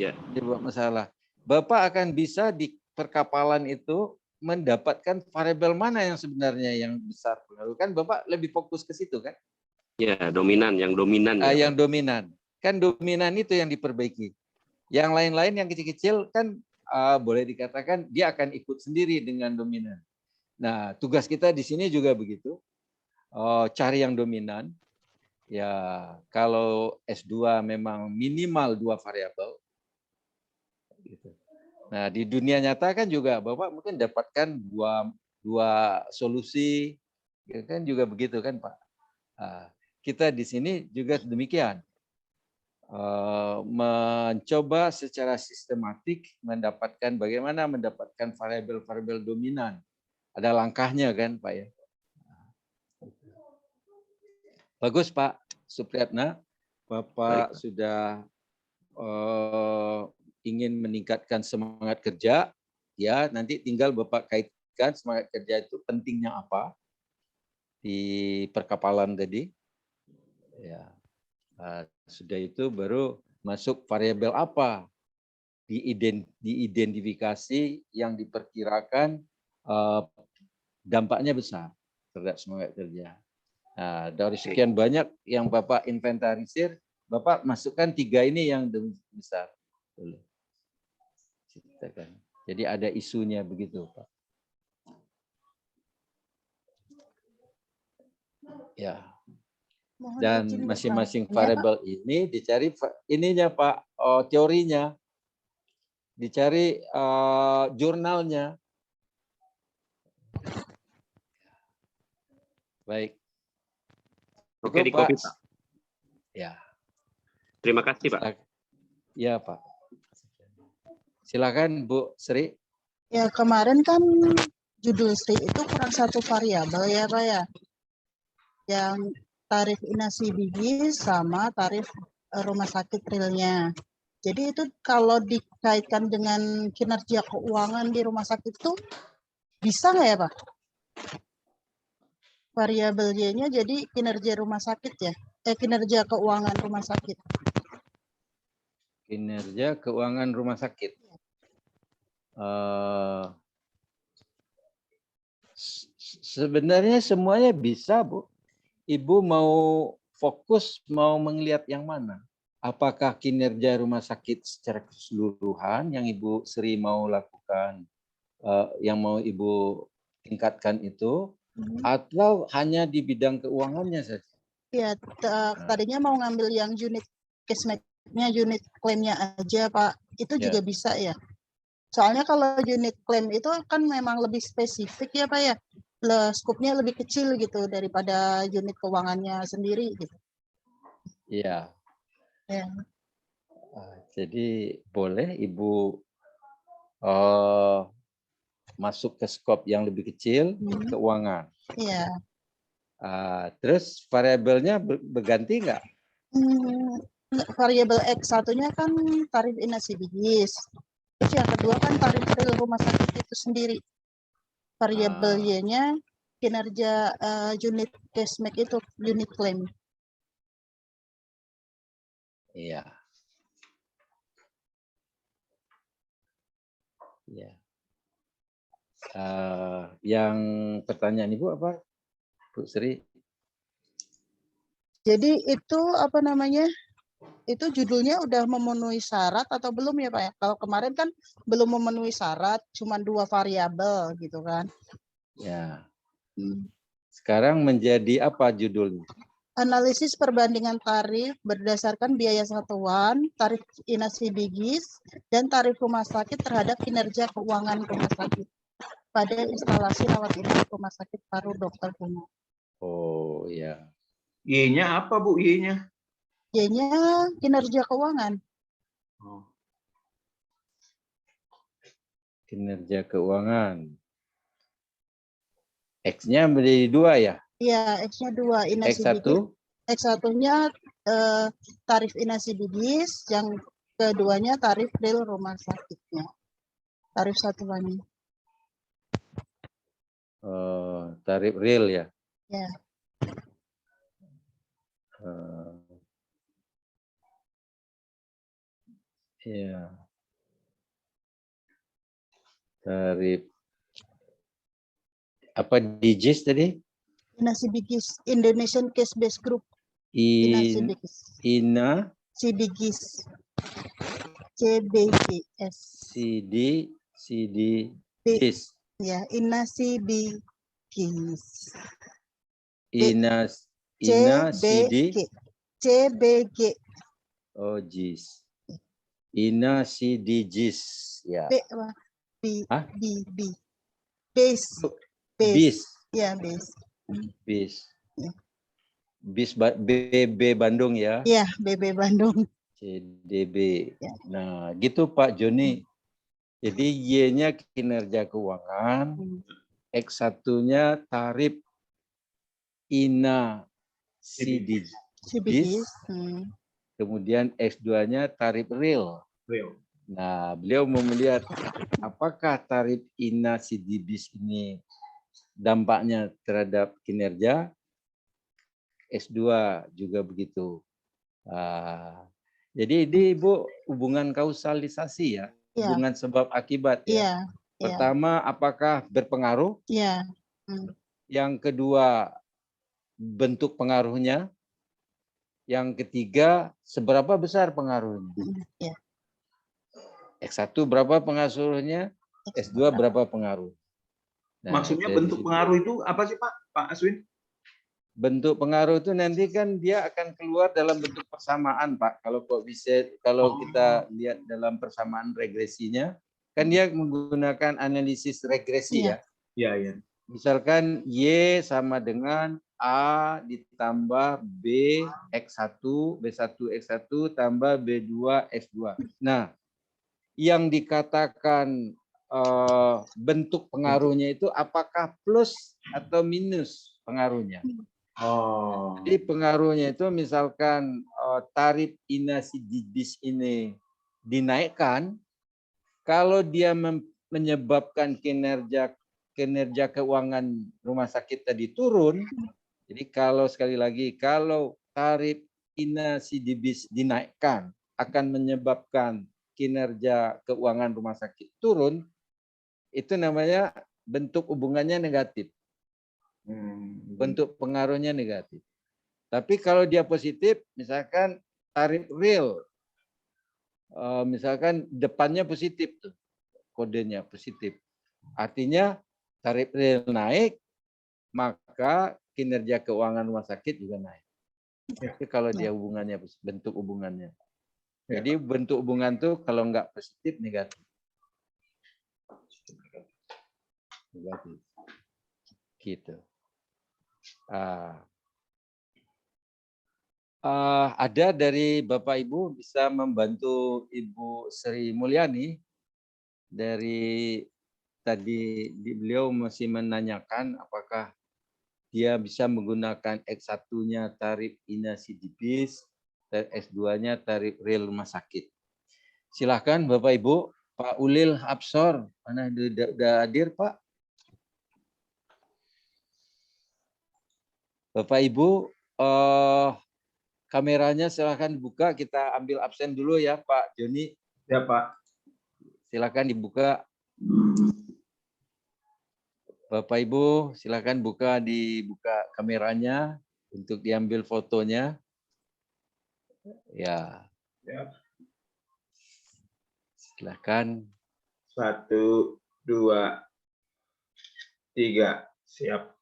Ya. Penyebab masalah. Bapak akan bisa di perkapalan itu mendapatkan variabel mana yang sebenarnya yang besar pengaruh, kan Bapak lebih fokus ke situ kan? Ya, dominan, yang dominan ya. Yang dominan. Kan dominan itu yang diperbaiki. Yang lain-lain yang kecil-kecil kan boleh dikatakan dia akan ikut sendiri dengan dominan. Nah, tugas kita di sini juga begitu. Cari yang dominan. Ya, kalau S2 memang minimal 2 variabel. Gitu. Nah, di dunia nyata kan juga Bapak mungkin dapatkan dua solusi, ya kan juga begitu kan Pak. Nah, kita di sini juga demikian. Mencoba secara sistematik bagaimana mendapatkan variabel-variabel dominan. Ada langkahnya kan Pak ya. Bagus Pak Supriyatna, Bapak Baik. sudah ingin meningkatkan semangat kerja, ya nanti tinggal Bapak kaitkan semangat kerja itu pentingnya apa di perkapalan tadi. Ya, sudah itu baru masuk variabel apa diidentifikasi yang diperkirakan dampaknya besar terhadap semangat kerja. Nah, dari sekian banyak yang Bapak inventarisir, Bapak masukkan 3 ini yang besar. Jadi ada isunya begitu, Pak. Ya. Dan masing-masing variabel ini dicari ininya Pak, teorinya, dicari jurnalnya. Baik. Oke, di copy, Pak. Ya. Terima kasih, Pak. Ya, Pak. Silakan Bu Sri. Ya, kemarin kan judul Sri itu kurang 1 variabel ya, Pak ya. Yang tarif inasi bigis sama tarif rumah sakit realnya. Jadi itu kalau dikaitkan dengan kinerja keuangan di rumah sakit itu bisa nggak ya, Pak? Variabel Y-nya jadi kinerja rumah sakit ya? Kinerja keuangan rumah sakit. Kinerja keuangan rumah sakit. Sebenarnya semuanya bisa, Bu. Ibu mau fokus, mau melihat yang mana? Apakah kinerja rumah sakit secara keseluruhan yang Ibu Sri mau lakukan, yang mau Ibu tingkatkan itu, atau hanya di bidang keuangannya saja? Iya, tadinya mau ngambil yang unit cashback-nya, unit klaimnya aja, Pak. Itu juga bisa ya. Soalnya kalau unit klaim itu kan memang lebih spesifik ya, Pak ya. Skupnya lebih kecil gitu daripada unit keuangannya sendiri gitu. Iya. Ya. Jadi boleh Ibu masuk ke skop yang lebih kecil, keuangan. Iya. Terus variabelnya berganti nggak? Variabel X1-nya kan tarif inasi bigis. Terus yang kedua kan tarif real rumah sakit itu sendiri. Variabel Y-nya kinerja unit cashback itu, unit claim. Iya. Ya. Yang pertanyaan Ibu apa, Bu Sri? Jadi itu apa namanya? Itu judulnya udah memenuhi syarat atau belum ya Pak ya? Kalau kemarin kan belum memenuhi syarat, cuma 2 variabel gitu kan? Ya. Sekarang menjadi apa judulnya? Analisis perbandingan tarif berdasarkan biaya satuan, tarif inasi bigis, dan tarif rumah sakit terhadap kinerja keuangan rumah sakit pada instalasi rawat inap rumah sakit paru Dr. Kuno. Oh ya. Y-nya apa Bu? Y-nya? Y-nya kinerja keuangan. Kinerja keuangan. X-nya menjadi 2 ya? Iya, X-nya 2. Inasi X1? bigis. X1-nya tarif inasi bigis, yang keduanya tarif real rumah sakitnya. Tarif satuannya. Tarif real ya? Ya. Iya. Tarif apa DJIS tadi? Inasi bigis, Indonesian Case Based Group. Inasi bigis. Ina Sibigis. CBGS. CDGIS. Ya, Inasi bigis. Inas Ina Sidi. CBG. CBG. Oh, JIS. Ina Sidi JIS. Ya. B, apa? B, Hah? B, B. Base. BIS. Ya, base. BIS. Ya. BIS BB Bandung ya. Iya, BB Bandung. CDB. Ya. Nah, gitu Pak Joni. Jadi Y-nya kinerja keuangan, X1-nya tarif Ina Sidis, CBG. kemudian X2-nya tarif real. Nah, beliau mau melihat apakah tarif Ina Sidibis ini dampaknya terhadap kinerja, S2 juga begitu. Jadi ini Ibu hubungan kausalisasi ya, hubungan sebab akibat ya. Pertama, apakah berpengaruh? Iya. Yang kedua, bentuk pengaruhnya. Yang ketiga, seberapa besar pengaruhnya? Iya. X1 berapa pengaruhnya? S2 berapa pengaruh? Nah, maksudnya bentuk pengaruh itu apa sih Pak Aswin? Bentuk pengaruh itu nanti kan dia akan keluar dalam bentuk persamaan, Pak. Kalau kita lihat dalam persamaan regresinya, kan dia menggunakan analisis regresi ya. Iya, iya. Misalkan Y sama dengan A ditambah B X1, B1 X1 tambah B2 X2. Nah, yang dikatakan bentuk pengaruhnya itu apakah plus atau minus pengaruhnya? Oh. Jadi pengaruhnya itu misalkan tarif Ina Sidibis ini dinaikkan, kalau dia menyebabkan kinerja keuangan rumah sakit tadi turun, jadi kalau sekali lagi kalau tarif Ina Sidibis dinaikkan akan menyebabkan kinerja keuangan rumah sakit turun, itu namanya bentuk hubungannya negatif. Bentuk pengaruhnya negatif. Tapi kalau dia positif, misalkan tarif real, misalkan depannya positif tuh, kodenya positif. Artinya tarif real naik, maka kinerja keuangan rumah sakit juga naik. Tapi kalau dia hubungannya, bentuk hubungannya. Jadi bentuk hubungan tuh kalau nggak positif, negatif. Negatif. Gitu. Ada dari Bapak Ibu bisa membantu Ibu Sri Mulyani dari tadi beliau masih menanyakan apakah dia bisa menggunakan X1-nya tarif Ina Sidibis, S2-nya tarif real rumah sakit. Silahkan Bapak Ibu, Pak Ulil Absor, mana udah hadir Pak? Bapak Ibu, kameranya silahkan dibuka, kita ambil absen dulu ya Pak Joni. Ya Pak. Silahkan dibuka. Bapak Ibu silahkan dibuka kameranya untuk diambil fotonya. Ya. Silahkan. 1, 2, 3. Siap.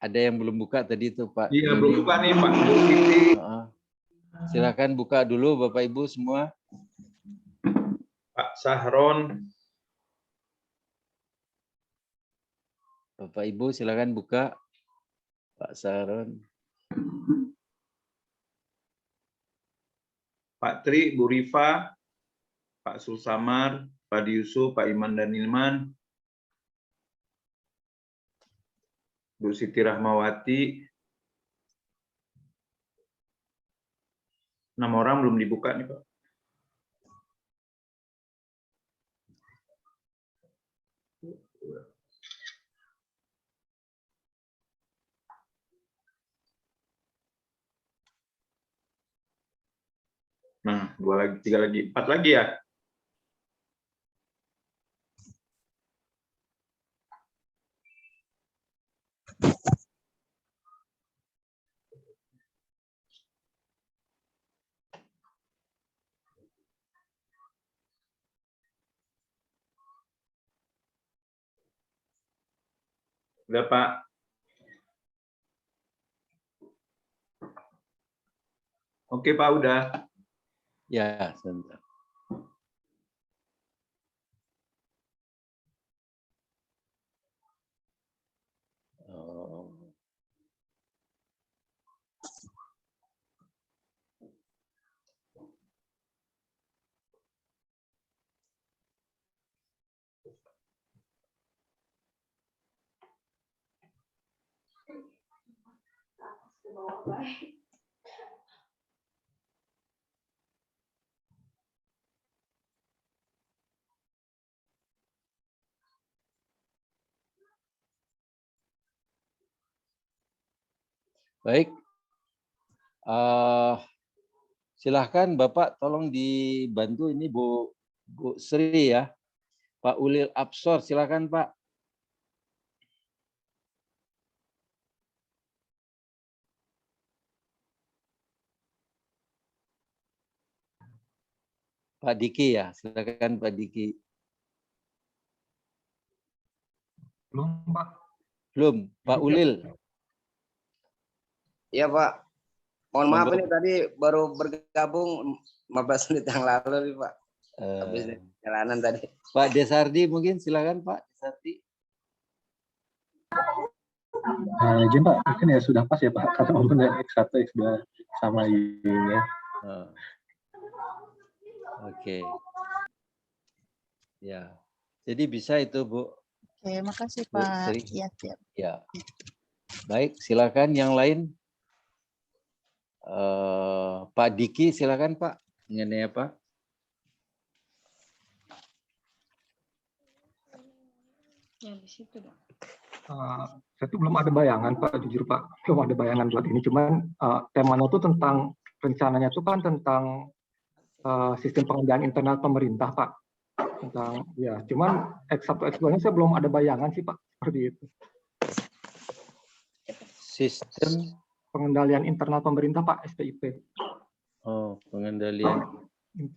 Ada yang belum buka tadi itu Pak. Iya, belum buka nih Pak Bu Siti. Silakan buka dulu Bapak Ibu semua. Pak Sahron. Bapak Ibu silakan buka. Pak Sahron. Pak Tri, Bu Rifa, Pak Sulsamar, Pak Yusuf, Pak Iman dan Ilman, Bu Siti Rahmawati. 6 orang belum dibuka nih Pak. Nah, 2 lagi, 3 lagi, 4 lagi ya. Udah Pak. Oke, Pak, udah. Ya, sebentar. Oh. Baik. Silahkan Bapak tolong dibantu ini Bu Sri ya. Pak Ulil Absor, silahkan Pak. Pak Diki ya, silakan Pak Diki. Belum, Pak. Belum, Pak Ulil. Iya Pak, mohon maaf Monggo. ini tadi baru bergabung 15 menit yang lalu nih Pak. Habis dari perjalanan tadi. Pak Desardi mungkin silakan Pak Desardi. Izin Pak, mungkin ya sudah pas ya Pak, karena momen X1, X2 sama ini ya. Oke. Ya, jadi bisa itu Bu. Oke, makasih Bu Pak. Sri. Iya, siap. Ya. Baik, silakan yang lain. Pak Diki silakan Pak. Mengenai apa? Ya di situ dong. Saya tuh belum ada bayangan Pak, jujur Pak, belum ada bayangan buat ini. Cuman temanya tuh tentang rencananya tuh kan tentang sistem pengendalian internal pemerintah Pak. Tentang ya, cuman X1, X2-nya saya belum ada bayangan sih Pak, seperti itu. Sistem Pengendalian internal pemerintah Pak, SPIP. Oh, pengendalian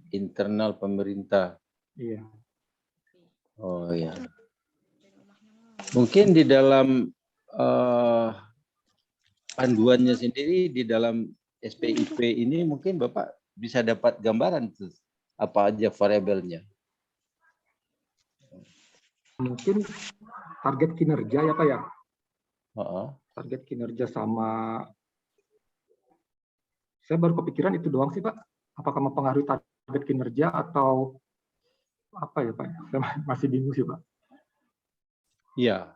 internal pemerintah. Iya. Oh ya. Mungkin di dalam panduannya sendiri di dalam SPIP ini mungkin Bapak bisa dapat gambaran tuh apa aja variabelnya. Mungkin target kinerja ya Pak ya. Target kinerja sama, saya baru kepikiran itu doang sih Pak. Apakah mempengaruhi target kinerja atau apa ya Pak? Saya masih bingung sih Pak. Iya.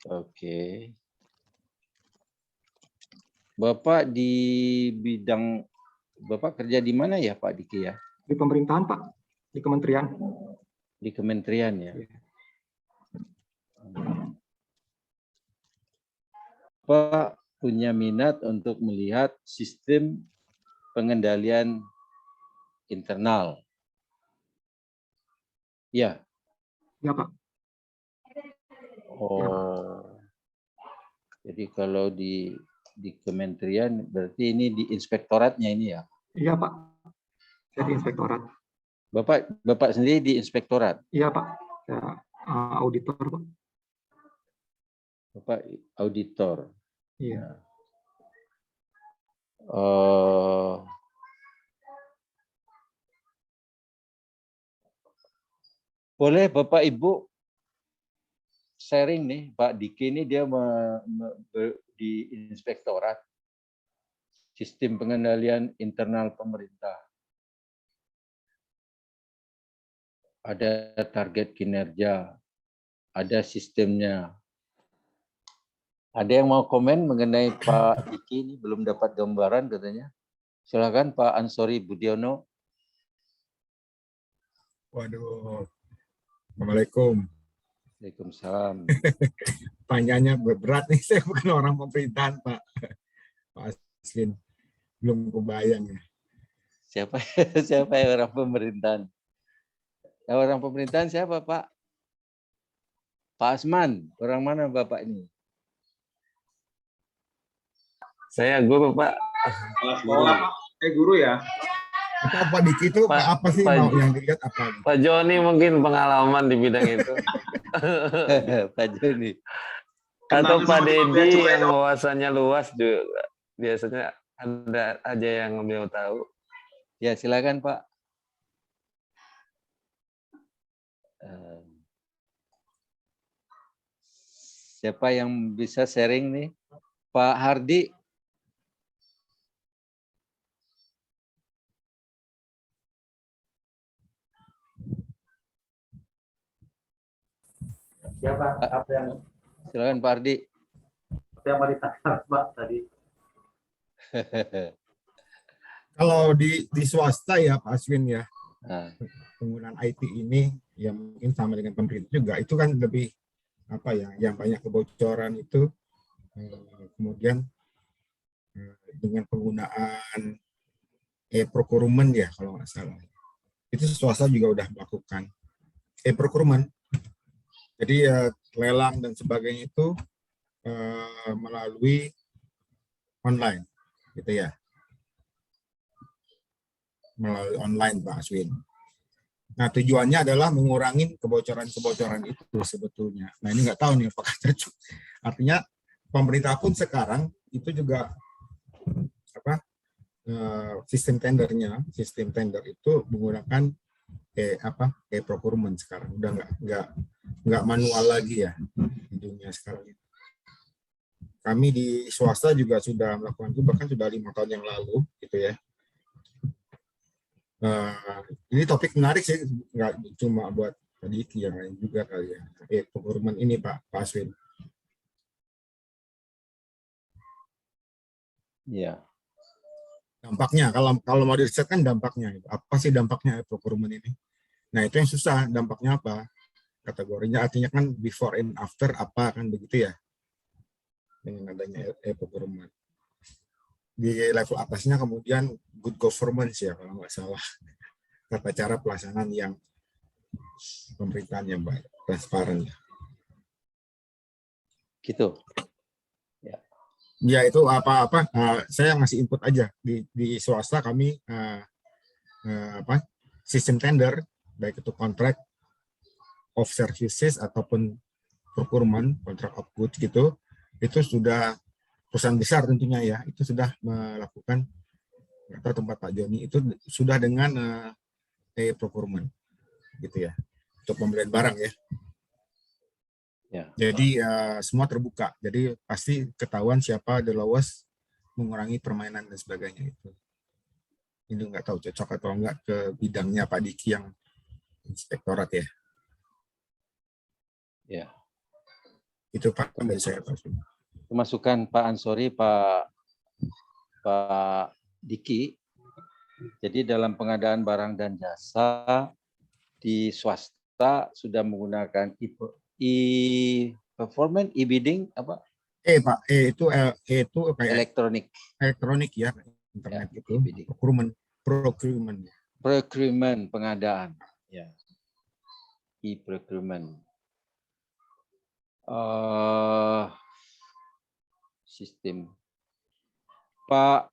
Oke. Bapak di bidang, Bapak kerja di mana ya Pak Diki ya? Di pemerintahan Pak, di kementerian. Di kementerian ya. Pak punya minat untuk melihat sistem pengendalian internal. Ya. Ya Pak. Oh. Jadi kalau di kementerian berarti ini di inspektoratnya ini ya? Iya Pak. Saya di inspektorat. Bapak sendiri di inspektorat? Iya Pak. Ya, auditor Pak. Bapak auditor. Iya. Boleh Bapak Ibu sharing nih, Pak Diki ini dia di inspektorat sistem pengendalian internal pemerintah. Ada target kinerja, ada sistemnya. Ada yang mau komen mengenai Pak Diki ini belum dapat gambaran katanya. Silakan Pak Ansori Budiono. Waduh. Assalamualaikum. Waalaikumsalam. Tanyanya berat nih, saya bukan orang pemerintahan Pak. Pak Aswin, belum kebayang ya. Siapa yang orang pemerintahan? Yang orang pemerintahan siapa Pak? Pak Asman, orang mana Bapak ini? Saya guru Pak. Kepala sekolah, guru ya? Apa Diki itu apa sih mau yang dilihat apa? Pak Joni mungkin pengalaman di bidang itu. Pak Joni. Atau Pak Dedi yang wawasannya luas juga biasanya ada aja yang beliau tahu. Ya, silakan Pak. Siapa yang bisa sharing nih? Pak Hardi. Siapa? Apa yang Silakan Pak Hardi. mau ditanya Pak tadi? Kalau di swasta ya Pak Aswin ya, Nah, penggunaan IT ini ya mungkin sama dengan pemerintah juga, itu kan lebih apa ya, yang banyak kebocoran itu kemudian dengan penggunaan e-procurement ya kalau nggak salah. Itu swasta juga udah melakukan e-procurement. Jadi lelang dan sebagainya itu melalui online, gitu ya. Melalui online Pak Aswin. Nah tujuannya adalah mengurangi kebocoran-kebocoran itu sebetulnya. Nah ini nggak tahu nih apakah cocok. Artinya pemerintah pun sekarang itu juga apa sistem tender itu menggunakan e-procurement sekarang. Udah nggak manual lagi ya di dunia sekarang. Kami di swasta juga sudah melakukan itu, bahkan sudah 5 tahun yang lalu gitu ya. Ini topik menarik sih, nggak cuma buat Diki, yang lain juga kali ya. E-procurement ini Pak Aswin. ya. Dampaknya, kalau mau diriset kan dampaknya, apa sih dampaknya e-procurement ini? Nah itu yang susah, dampaknya apa? Kategorinya artinya kan before and after apa kan begitu ya? Dengan adanya e-procurement. Di level atasnya kemudian good governance ya kalau nggak salah, tata cara pelaksanaan yang pemerintahan yang baik, transparan. Gitu. Ya itu apa-apa saya ngasih input aja di swasta kami sistem tender baik itu contract of services ataupun procurement contract of goods gitu, itu sudah perusahaan besar tentunya ya, itu sudah melakukan atau tempat Pak Joni itu sudah dengan e-procurement gitu ya, untuk pembelian barang ya. Ya. Jadi semua terbuka, jadi pasti ketahuan siapa the lowest, mengurangi permainan dan sebagainya itu. Ini nggak tahu cocok atau enggak ke bidangnya Pak Diki yang inspektorat ya. Ya. Itu Pak dari saya Pak. Masukan Pak Ansori, Pak Diki. Jadi dalam pengadaan barang dan jasa di swasta sudah menggunakan e-performance, e-bidding apa? Pak, itu kayak elektronik ya, internet ya, itu, procurement pengadaan, ya, e-procurement. Sistem. Pak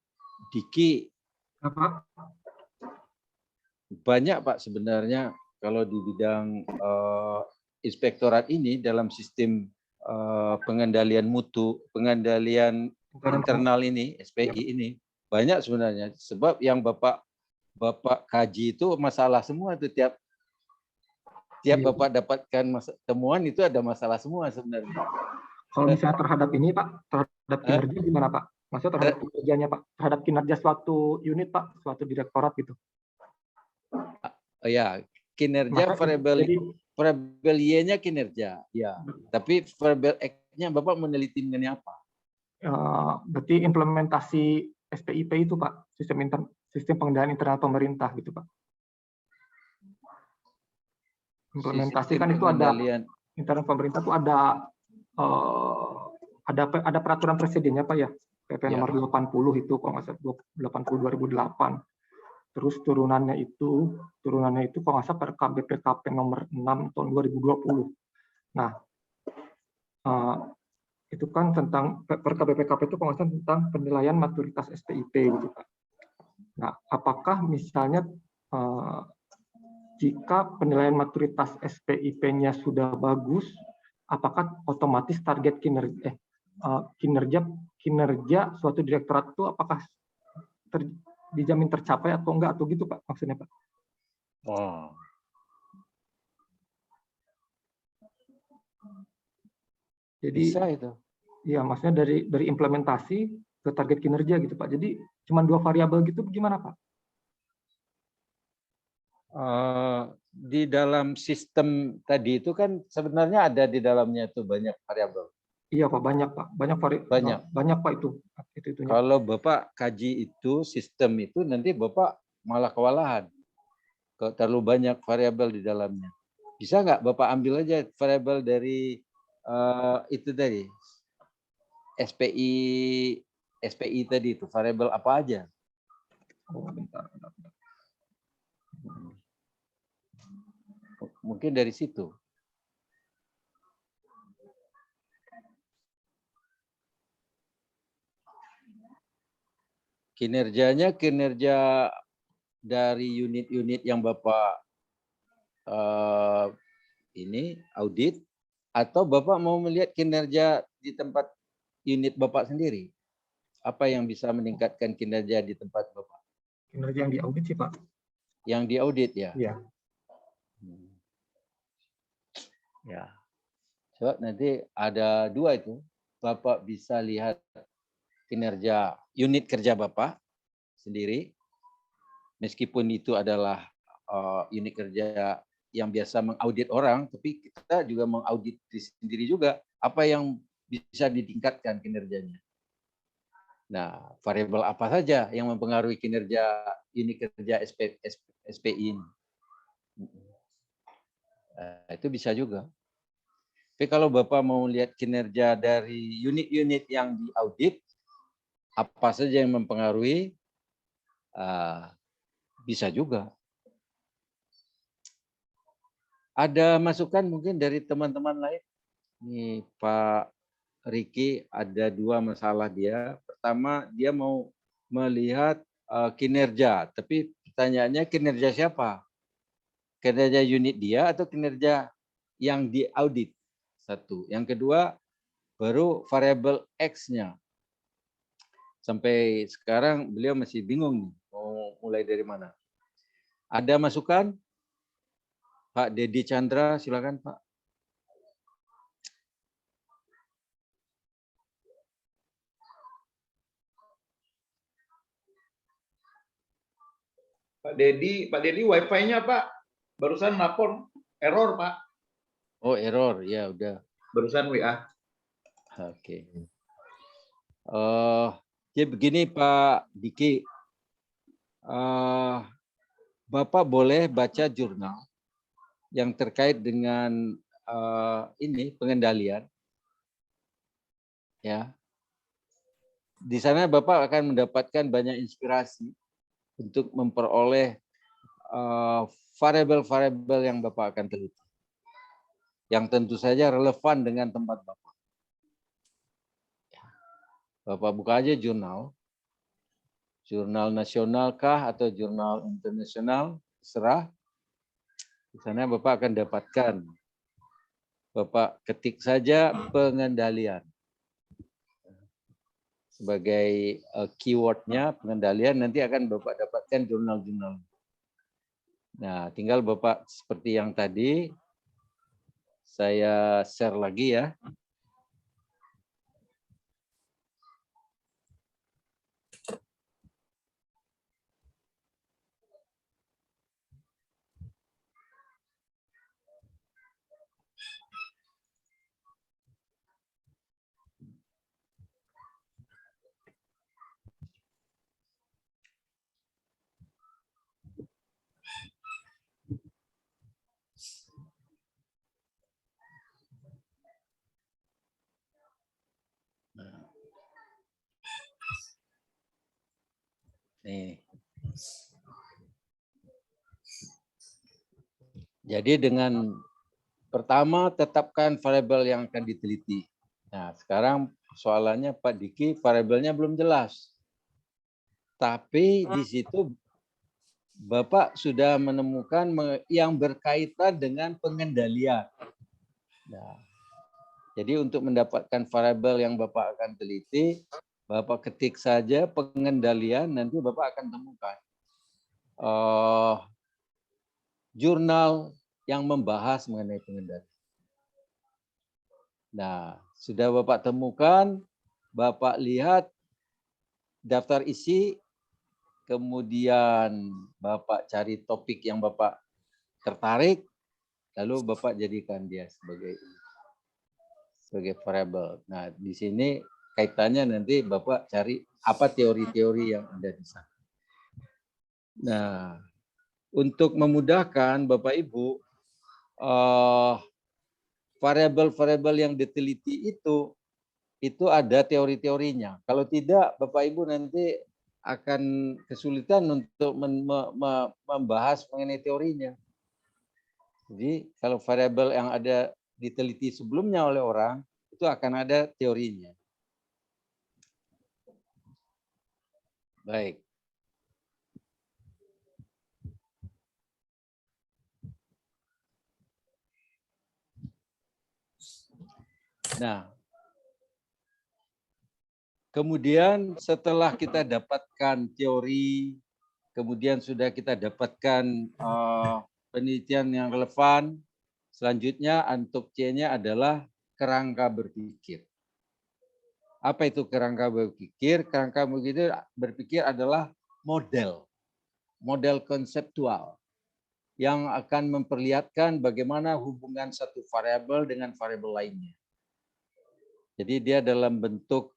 Diki, Apa? banyak Pak sebenarnya kalau di bidang inspektorat ini dalam sistem pengendalian mutu, pengendalian internal ini, SPI ini banyak sebenarnya. Sebab yang Bapak kaji itu masalah semua itu, tiap Bapak dapatkan temuan itu ada masalah semua sebenarnya. Kalau misalnya terhadap ini Pak, terhadap kinerja gimana Pak? Maksudnya terhadap kinerjanya Pak, terhadap kinerja suatu unit Pak, suatu direktorat gitu. Ya, kinerja variabel Y-nya kinerja, ya. Tapi variabel X-nya Bapak meneliti mengenai apa? Berarti implementasi SPIP itu Pak, sistem pengendalian internal pemerintah gitu Pak. Implementasi kan itu ada internal pemerintah itu ada peraturan presidennya Pak ya, PP nomor 80 itu kalau nggak salah 80 2008. Terus turunannya itu kalau nggak salah Perkap BPKP nomor 6 tahun 2020. Nah, itu kan tentang Perkap BPKP itu kalau nggak salah tentang penilaian maturitas SPIP gitu Pak. Nah, apakah misalnya jika penilaian maturitas SPIP-nya sudah bagus, apakah otomatis target kinerja suatu direktorat itu apakah dijamin tercapai atau enggak, atau gitu Pak maksudnya Pak. Oh. Jadi Bisa itu. iya, maksudnya dari implementasi ke target kinerja gitu Pak. Jadi cuma 2 variabel gitu gimana Pak? Di dalam sistem tadi itu kan sebenarnya ada di dalamnya itu banyak variabel. Iya Pak, banyak Pak. Banyak Pak itu. Itunya. Kalau Bapak kaji itu sistem itu nanti Bapak malah kewalahan. Kalau terlalu banyak variabel di dalamnya. Bisa nggak Bapak ambil aja variabel dari itu tadi SPI tadi itu variabel apa aja? Oh, bentar. Mungkin dari situ. Kinerjanya kinerja dari unit-unit yang Bapak ini audit, atau Bapak mau melihat kinerja di tempat unit Bapak sendiri? Apa yang bisa meningkatkan kinerja di tempat Bapak? Kinerja yang diaudit sih Pak. Yang diaudit ya? Iya. Ya. So, nanti ada 2 itu. Bapak bisa lihat kinerja unit kerja Bapak sendiri. Meskipun itu adalah unit kerja yang biasa mengaudit orang, tapi kita juga mengaudit diri sendiri juga apa yang bisa ditingkatkan kinerjanya. Nah, variabel apa saja yang mempengaruhi kinerja unit kerja SPI ini? Itu bisa juga. Tapi kalau Bapak mau lihat kinerja dari unit-unit yang diaudit, apa saja yang mempengaruhi, bisa juga. Ada masukan mungkin dari teman-teman lain? Nih Pak Riki ada 2 masalah dia. Pertama, dia mau melihat kinerja, tapi pertanyaannya kinerja siapa? Kinerja unit dia atau kinerja yang diaudit? 1. Yang kedua, baru variabel X-nya. Sampai sekarang beliau masih bingung nih, mau mulai dari mana. Ada masukan? Pak Dedi Chandra, silakan Pak. Pak Dedi wifi-nya Pak barusan lapor error Pak. Oh error, ya udah. Barusan WA. Oke. Jadi begini Pak Diki, Bapak boleh baca jurnal yang terkait dengan ini pengendalian, ya. Di sana Bapak akan mendapatkan banyak inspirasi untuk memperoleh variabel-variabel yang Bapak akan teliti, yang tentu saja relevan dengan tempat Bapak. Bapak buka aja jurnal nasional kah atau jurnal internasional, terserah. Di sana Bapak akan dapatkan. Bapak ketik saja pengendalian. Sebagai keywordnya pengendalian, nanti akan Bapak dapatkan jurnal-jurnal. Nah, tinggal Bapak seperti yang tadi, saya share lagi ya. Nih. Jadi dengan pertama tetapkan variabel yang akan diteliti. Nah, sekarang soalannya Pak Diki, variabelnya belum jelas. Tapi di situ Bapak sudah menemukan yang berkaitan dengan pengendalian. Nah, jadi untuk mendapatkan variabel yang Bapak akan teliti, Bapak ketik saja pengendalian, nanti Bapak akan temukan jurnal yang membahas mengenai pengendalian. Nah, sudah Bapak temukan, Bapak lihat daftar isi, kemudian Bapak cari topik yang Bapak tertarik, lalu Bapak jadikan dia sebagai variabel. Nah, di sini kaitannya nanti Bapak cari apa teori-teori yang ada di sana. Nah, untuk memudahkan Bapak Ibu, variabel-variabel yang diteliti itu ada teori-teorinya. Kalau tidak, Bapak Ibu nanti akan kesulitan untuk membahas mengenai teorinya. Jadi kalau variabel yang ada diteliti sebelumnya oleh orang, itu akan ada teorinya. Baik. Nah, kemudian setelah kita dapatkan teori, kemudian sudah kita dapatkan penelitian yang relevan, selanjutnya untuk C-nya adalah kerangka berpikir. Apa itu kerangka berpikir? Kerangka berpikir adalah model konseptual yang akan memperlihatkan bagaimana hubungan satu variabel dengan variabel lainnya. Jadi dia dalam bentuk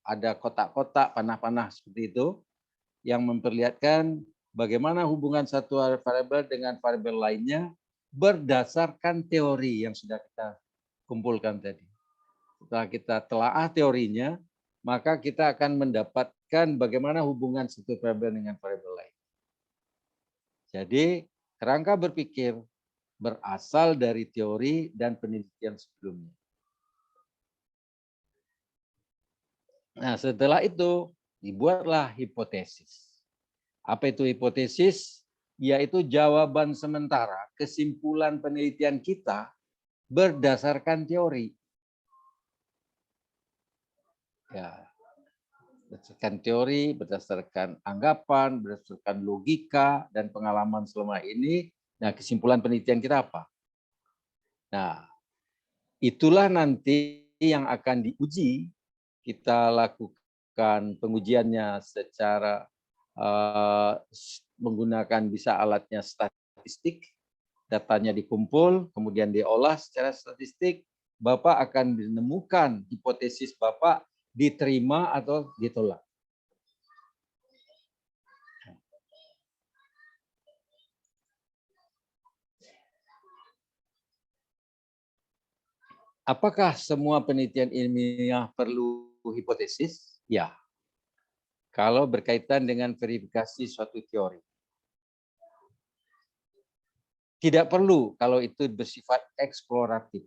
ada kotak-kotak, panah-panah seperti itu yang memperlihatkan bagaimana hubungan satu variabel dengan variabel lainnya berdasarkan teori yang sudah kita kumpulkan tadi. Setelah kita telaah teorinya, maka kita akan mendapatkan bagaimana hubungan satu variabel dengan variabel lain. Jadi kerangka berpikir berasal dari teori dan penelitian sebelumnya. Nah, setelah itu dibuatlah hipotesis. Apa itu hipotesis? Yaitu jawaban sementara, kesimpulan penelitian kita berdasarkan teori. Ya, berdasarkan teori, berdasarkan anggapan, berdasarkan logika dan pengalaman selama ini. Nah, kesimpulan penelitian kita apa? Nah, itulah nanti yang akan diuji. Kita lakukan pengujiannya secara menggunakan bisa alatnya statistik, datanya dikumpul, kemudian diolah secara statistik, Bapak akan menemukan hipotesis Bapak diterima atau ditolak. Apakah semua penelitian ilmiah perlu hipotesis? Ya. Kalau berkaitan dengan verifikasi suatu teori. Tidak perlu kalau itu bersifat eksploratif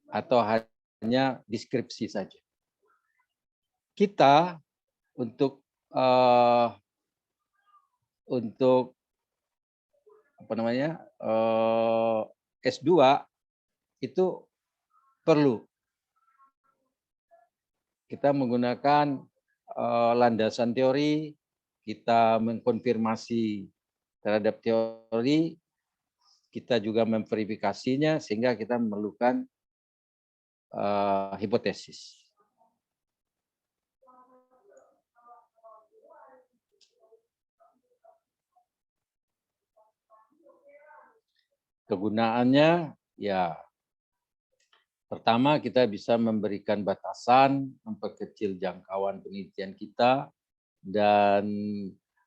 atau hanya deskripsi saja. Kita untuk apa namanya S2 itu perlu kita menggunakan landasan teori, kita mengkonfirmasi terhadap teori, kita juga memverifikasinya sehingga kita memerlukan hipotesis. Kegunaannya ya pertama kita bisa memberikan batasan, memperkecil jangkauan penelitian kita dan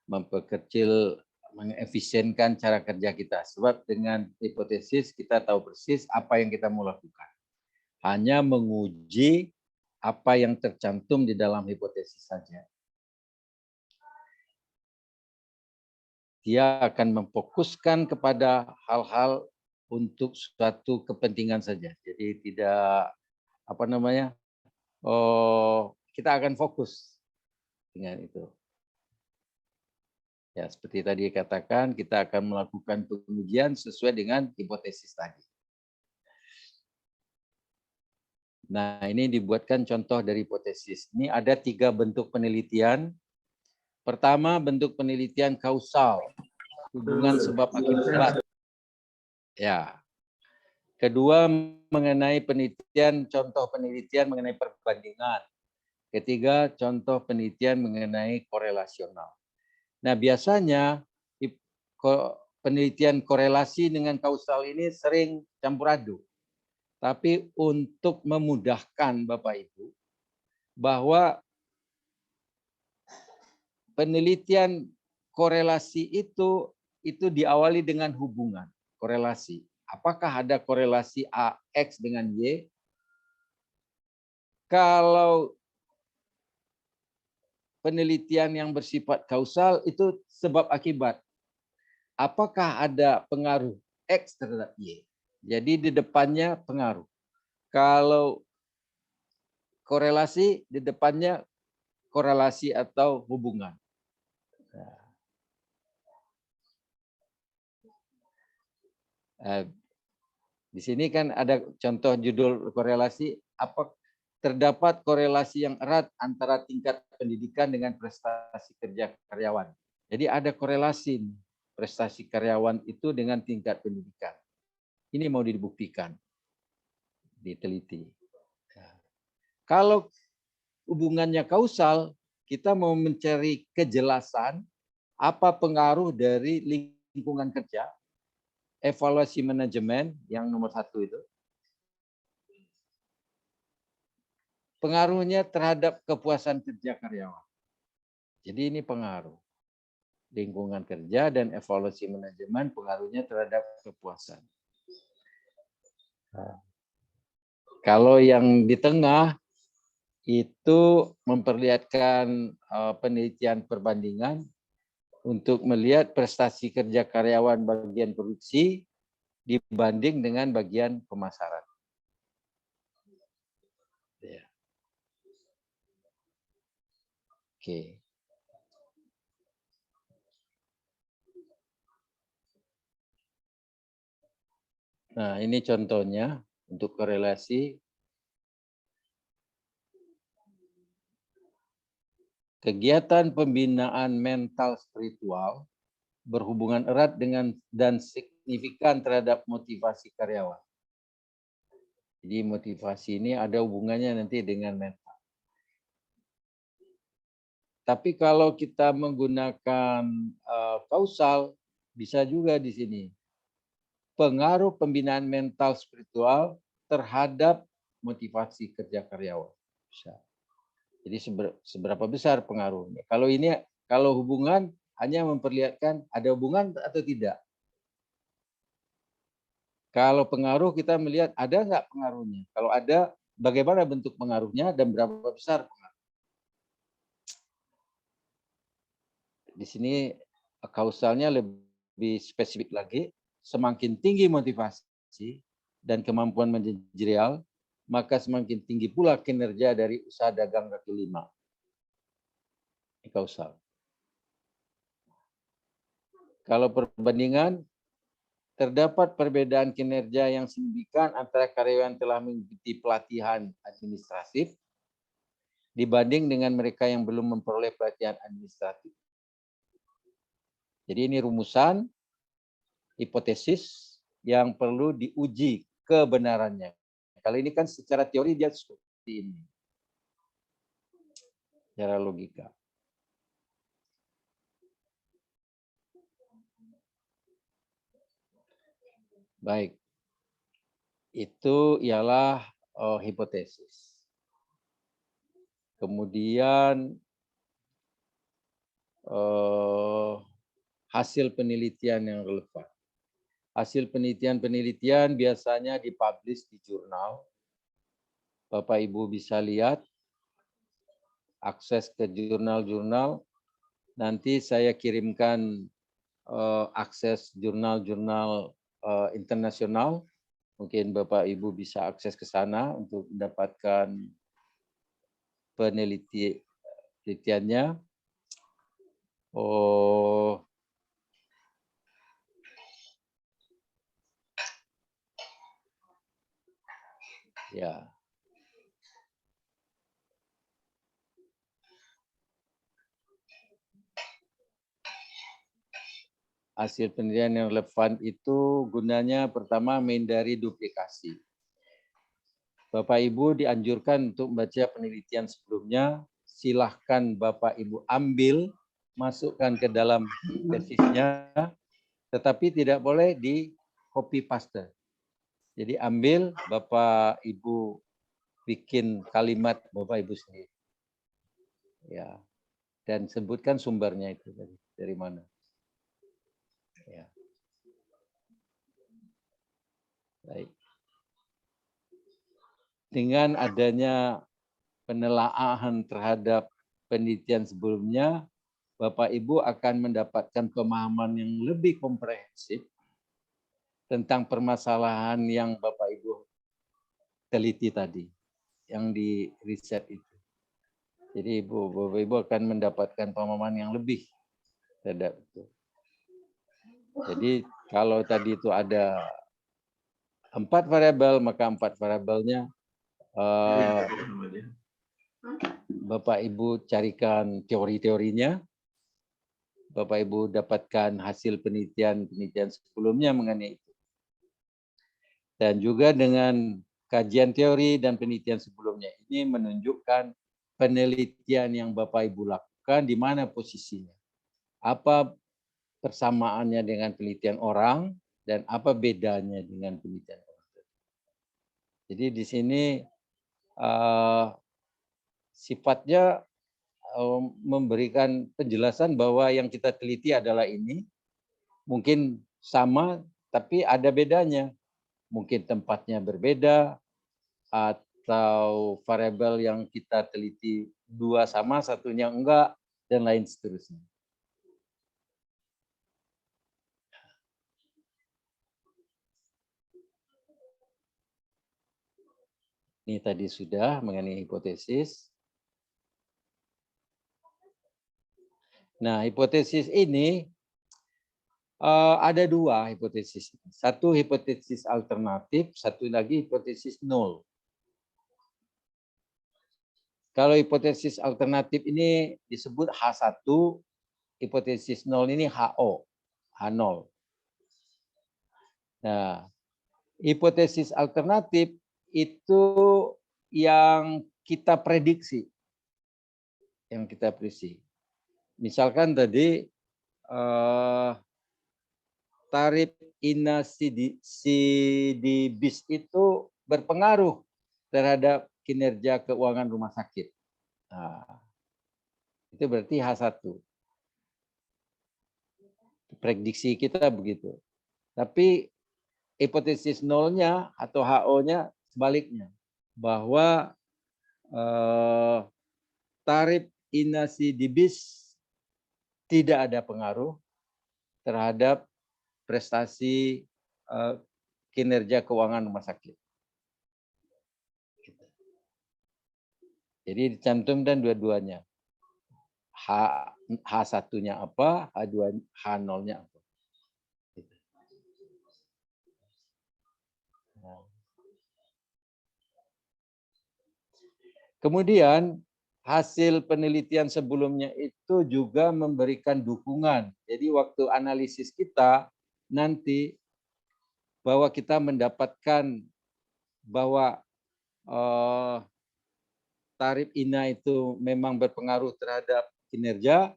memperkecil, mengefisienkan cara kerja kita. Sebab dengan hipotesis kita tahu persis apa yang kita mau lakukan. Hanya menguji apa yang tercantum di dalam hipotesis saja. Dia akan memfokuskan kepada hal-hal untuk suatu kepentingan saja. Jadi tidak apa namanya, kita akan fokus dengan itu. Ya, seperti tadi katakan, kita akan melakukan pengujian sesuai dengan hipotesis tadi. Nah, ini dibuatkan contoh dari hipotesis. Ini ada 3 bentuk penelitian. Pertama, bentuk penelitian kausal, hubungan sebab akibat. Ya. Kedua, mengenai penelitian, contoh penelitian mengenai perbandingan. Ketiga, contoh penelitian mengenai korelasional. Nah, biasanya penelitian korelasi dengan kausal ini sering campur aduk. Tapi untuk memudahkan Bapak Ibu, bahwa penelitian korelasi itu diawali dengan hubungan, korelasi. Apakah ada korelasi A, X dengan Y? Kalau penelitian yang bersifat kausal itu sebab akibat. Apakah ada pengaruh X terhadap Y? Jadi di depannya pengaruh. Kalau korelasi, di depannya korelasi atau hubungan. Di sini kan ada contoh judul korelasi. Apa terdapat korelasi yang erat antara tingkat pendidikan dengan prestasi kerja karyawan. Jadi ada korelasi prestasi karyawan itu dengan tingkat pendidikan. Ini mau dibuktikan, diteliti. Kalau hubungannya kausal, kita mau mencari kejelasan apa pengaruh dari lingkungan kerja, evaluasi manajemen yang nomor 1 itu, pengaruhnya terhadap kepuasan kerja karyawan. Jadi ini pengaruh. Lingkungan kerja dan evaluasi manajemen pengaruhnya terhadap kepuasan. Kalau yang di tengah itu memperlihatkan penelitian perbandingan untuk melihat prestasi kerja karyawan bagian produksi dibanding dengan bagian pemasaran. Ya. Oke. Nah, ini contohnya untuk korelasi. Kegiatan pembinaan mental spiritual berhubungan erat dengan dan signifikan terhadap motivasi karyawan. Jadi motivasi ini ada hubungannya nanti dengan mental. Tapi kalau kita menggunakan kausal, bisa juga di sini. Pengaruh pembinaan mental spiritual terhadap motivasi kerja karyawan. Jadi seberapa besar pengaruhnya. Kalau hubungan hanya memperlihatkan ada hubungan atau tidak. Kalau pengaruh kita melihat ada nggak pengaruhnya. Kalau ada, bagaimana bentuk pengaruhnya dan berapa besar pengaruh. Di sini kausalnya lebih spesifik lagi. Semakin tinggi motivasi dan kemampuan manajerial, maka semakin tinggi pula kinerja dari usaha dagang kaki lima. Ini kausal. Kalau perbandingan, terdapat perbedaan kinerja yang signifikan antara karyawan yang telah mengikuti pelatihan administratif dibanding dengan mereka yang belum memperoleh pelatihan administratif. Jadi ini rumusan, hipotesis yang perlu diuji kebenarannya. Kalau ini kan secara teori dia seperti ini. Secara logika. Baik. Itu ialah hipotesis. Kemudian hasil penelitian yang relevan. Hasil penelitian biasanya dipublish di jurnal. Bapak Ibu bisa lihat, akses ke jurnal-jurnal. Nanti saya kirimkan akses jurnal-jurnal internasional. Mungkin Bapak Ibu bisa akses ke sana untuk mendapatkan penelitiannya. Ya. Hasil penelitian yang relevan itu gunanya pertama menghindari duplikasi. Bapak Ibu dianjurkan untuk membaca penelitian sebelumnya. Silahkan Bapak Ibu ambil, masukkan ke dalam tesisnya, tetapi tidak boleh di copy paste. Jadi ambil, Bapak Ibu bikin kalimat Bapak Ibu sendiri. Ya. Dan sebutkan sumbernya itu dari mana. Ya. Baik. Dengan adanya penelaahan terhadap penelitian sebelumnya, Bapak Ibu akan mendapatkan pemahaman yang lebih komprehensif tentang permasalahan yang Bapak Ibu teliti tadi, yang di riset itu. Jadi Bapak Ibu akan mendapatkan pemahaman yang lebih terhadap itu. Jadi kalau tadi itu ada 4 variabel, maka 4 variabelnya Bapak Ibu carikan teori-teorinya, Bapak Ibu dapatkan hasil penelitian sebelumnya mengenai itu. Dan juga dengan kajian teori dan penelitian sebelumnya ini menunjukkan penelitian yang Bapak Ibu lakukan di mana posisinya. Apa persamaannya dengan penelitian orang dan apa bedanya dengan penelitian orang. Jadi di sini sifatnya memberikan penjelasan bahwa yang kita teliti adalah ini, mungkin sama tapi ada bedanya. Mungkin tempatnya berbeda atau variabel yang kita teliti 2 sama, satunya enggak, dan lain seterusnya. Ini tadi sudah mengenai hipotesis. Nah, hipotesis ini ada 2 hipotesis. Satu hipotesis alternatif, satu lagi hipotesis nol. Kalau hipotesis alternatif ini disebut H1, hipotesis nol ini HO, H0. Nah, hipotesis alternatif itu yang kita prediksi. Misalkan tadi tarif insidibis itu berpengaruh terhadap kinerja keuangan rumah sakit. Nah, itu berarti H1. Prediksi kita begitu. Tapi hipotesis nolnya atau HO-nya sebaliknya. Bahwa tarif insidibis tidak ada pengaruh terhadap prestasi kinerja keuangan rumah sakit. Jadi dicantumkan dua-duanya. H1-nya apa, H0-nya apa. Kemudian hasil penelitian sebelumnya itu juga memberikan dukungan. Jadi waktu analisis kita nanti bahwa kita mendapatkan bahwa tarif INA itu memang berpengaruh terhadap kinerja,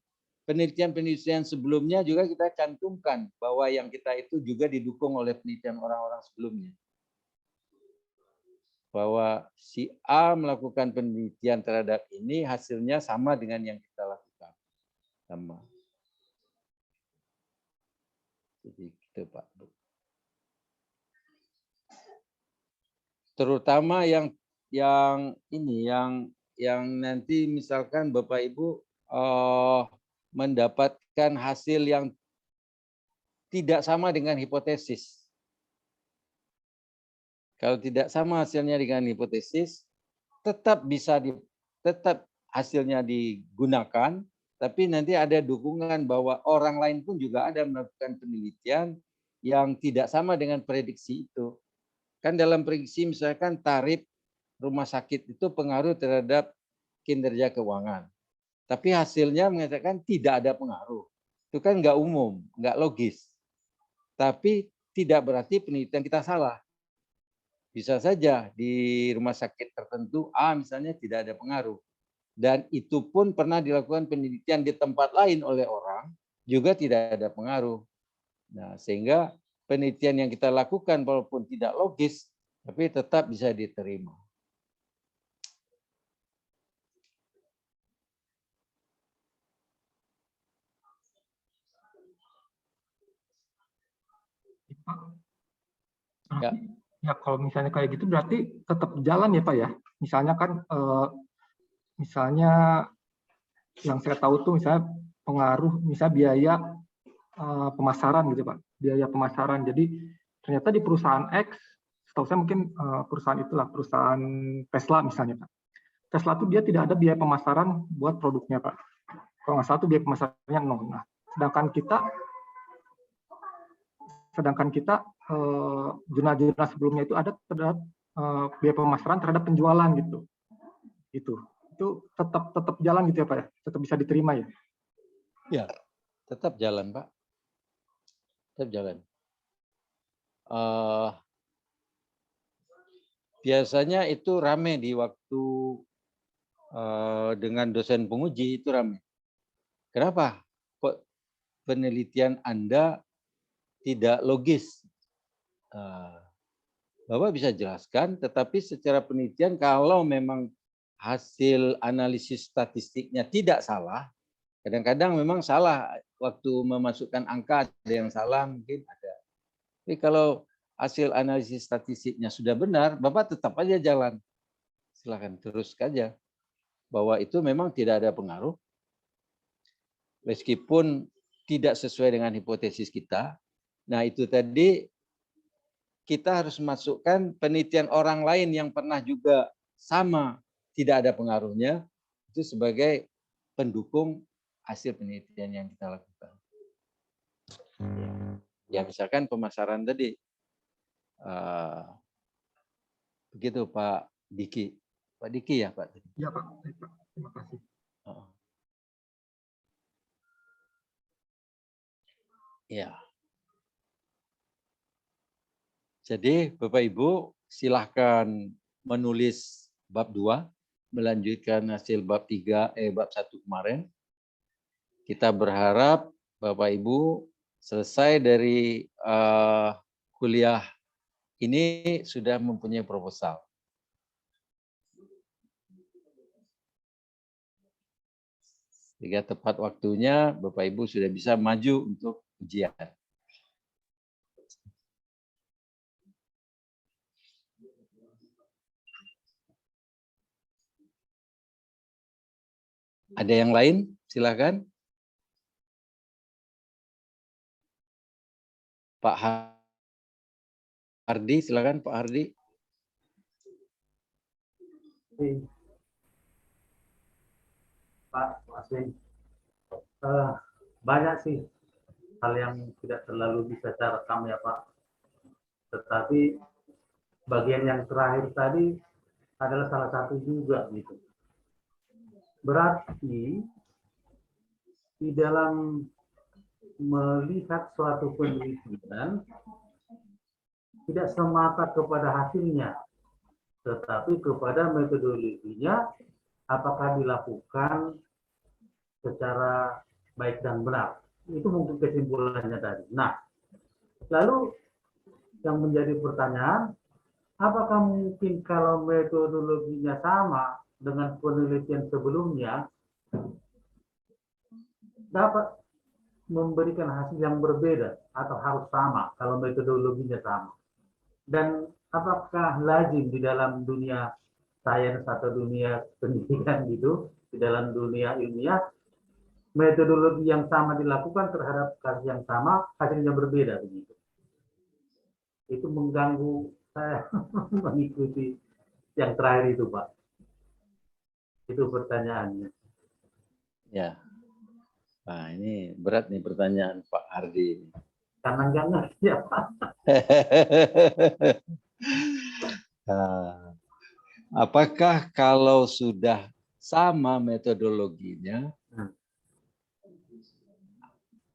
penelitian-penelitian sebelumnya juga kita cantumkan bahwa yang kita itu juga didukung oleh penelitian orang-orang sebelumnya. Bahwa si A melakukan penelitian terhadap ini, hasilnya sama dengan yang kita lakukan. Sama. Jadi gitu Pak. Terutama yang nanti misalkan Bapak Ibu mendapatkan hasil yang tidak sama dengan hipotesis. Kalau tidak sama hasilnya dengan hipotesis, tetap hasilnya digunakan, tapi nanti ada dukungan bahwa orang lain pun juga ada melakukan penelitian yang tidak sama dengan prediksi itu. Kan dalam prediksi misalkan tarif rumah sakit itu pengaruh terhadap kinerja keuangan. Tapi hasilnya mengatakan tidak ada pengaruh. Itu kan nggak umum, nggak logis. Tapi tidak berarti penelitian kita salah. Bisa saja di rumah sakit tertentu A misalnya tidak ada pengaruh. Dan itu pun pernah dilakukan penelitian di tempat lain oleh orang, juga tidak ada pengaruh. Nah, sehingga penelitian yang kita lakukan walaupun tidak logis, tapi tetap bisa diterima. Berarti, ya kalau misalnya kayak gitu berarti tetap jalan ya Pak ya. Misalnya kan, misalnya yang saya tahu tuh misalnya pengaruh, misalnya biaya pemasaran gitu Pak, biaya pemasaran. Jadi ternyata di perusahaan X, setahu saya mungkin perusahaan itulah, perusahaan Tesla misalnya Pak. Tesla tuh dia tidak ada biaya pemasaran buat produknya Pak. Kalau nggak salah tuh biaya pemasarannya 0. Nah, sedangkan kita jurnal-jurnal sebelumnya itu ada terhadap biaya pemasaran terhadap penjualan gitu. Itu tetap jalan gitu ya Pak ya, tetap bisa diterima ya. Ya, tetap jalan Pak, tetap jalan. Biasanya itu rame di waktu dengan dosen penguji itu rame. Kenapa? Kok penelitian Anda tidak logis? Bapak bisa jelaskan, tetapi secara penelitian kalau memang hasil analisis statistiknya tidak salah, kadang-kadang memang salah waktu memasukkan angka, ada yang salah mungkin ada. Tapi kalau hasil analisis statistiknya sudah benar, Bapak tetap aja jalan. Silakan terus saja. Bahwa itu memang tidak ada pengaruh. Meskipun tidak sesuai dengan hipotesis kita. Nah, itu tadi kita harus masukkan penelitian orang lain yang pernah juga sama tidak ada pengaruhnya itu sebagai pendukung hasil penelitian yang kita lakukan. Ya, misalkan pemasaran tadi. Begitu Pak Diki. Pak Diki ya Pak? Iya Pak, terima kasih. Ya. Jadi Bapak Ibu silahkan menulis bab 2, melanjutkan hasil bab 3, bab 1 kemarin. Kita berharap Bapak Ibu selesai dari kuliah ini sudah mempunyai proposal. Sehingga tepat waktunya Bapak Ibu sudah bisa maju untuk ujian. Ada yang lain? Silakan. Pak Hardi, silakan Pak Hardi. Pak Aswin, banyak sih hal yang tidak terlalu bisa saya rekam ya Pak. Tetapi bagian yang terakhir tadi adalah salah satu juga gitu. Berarti di dalam melihat suatu penelitian tidak semata kepada hasilnya, tetapi kepada metodologinya, apakah dilakukan secara baik dan benar. Itu mungkin kesimpulannya tadi. Nah, lalu yang menjadi pertanyaan, apakah mungkin kalau metodologinya sama dengan penelitian sebelumnya, dapat memberikan hasil yang berbeda atau harus sama kalau metodologinya sama? Dan apakah lazim di dalam dunia sains atau dunia pendidikan gitu, di dalam dunia ilmiah, metodologi yang sama dilakukan terhadap kasus yang sama, hasilnya berbeda begitu? Itu mengganggu saya mengikuti yang terakhir itu, Pak. Itu pertanyaannya. Ya. Nah, ini berat nih pertanyaan Pak Hardi. Karena nggak ngerti ya, Pak. Apakah kalau sudah sama metodologinya,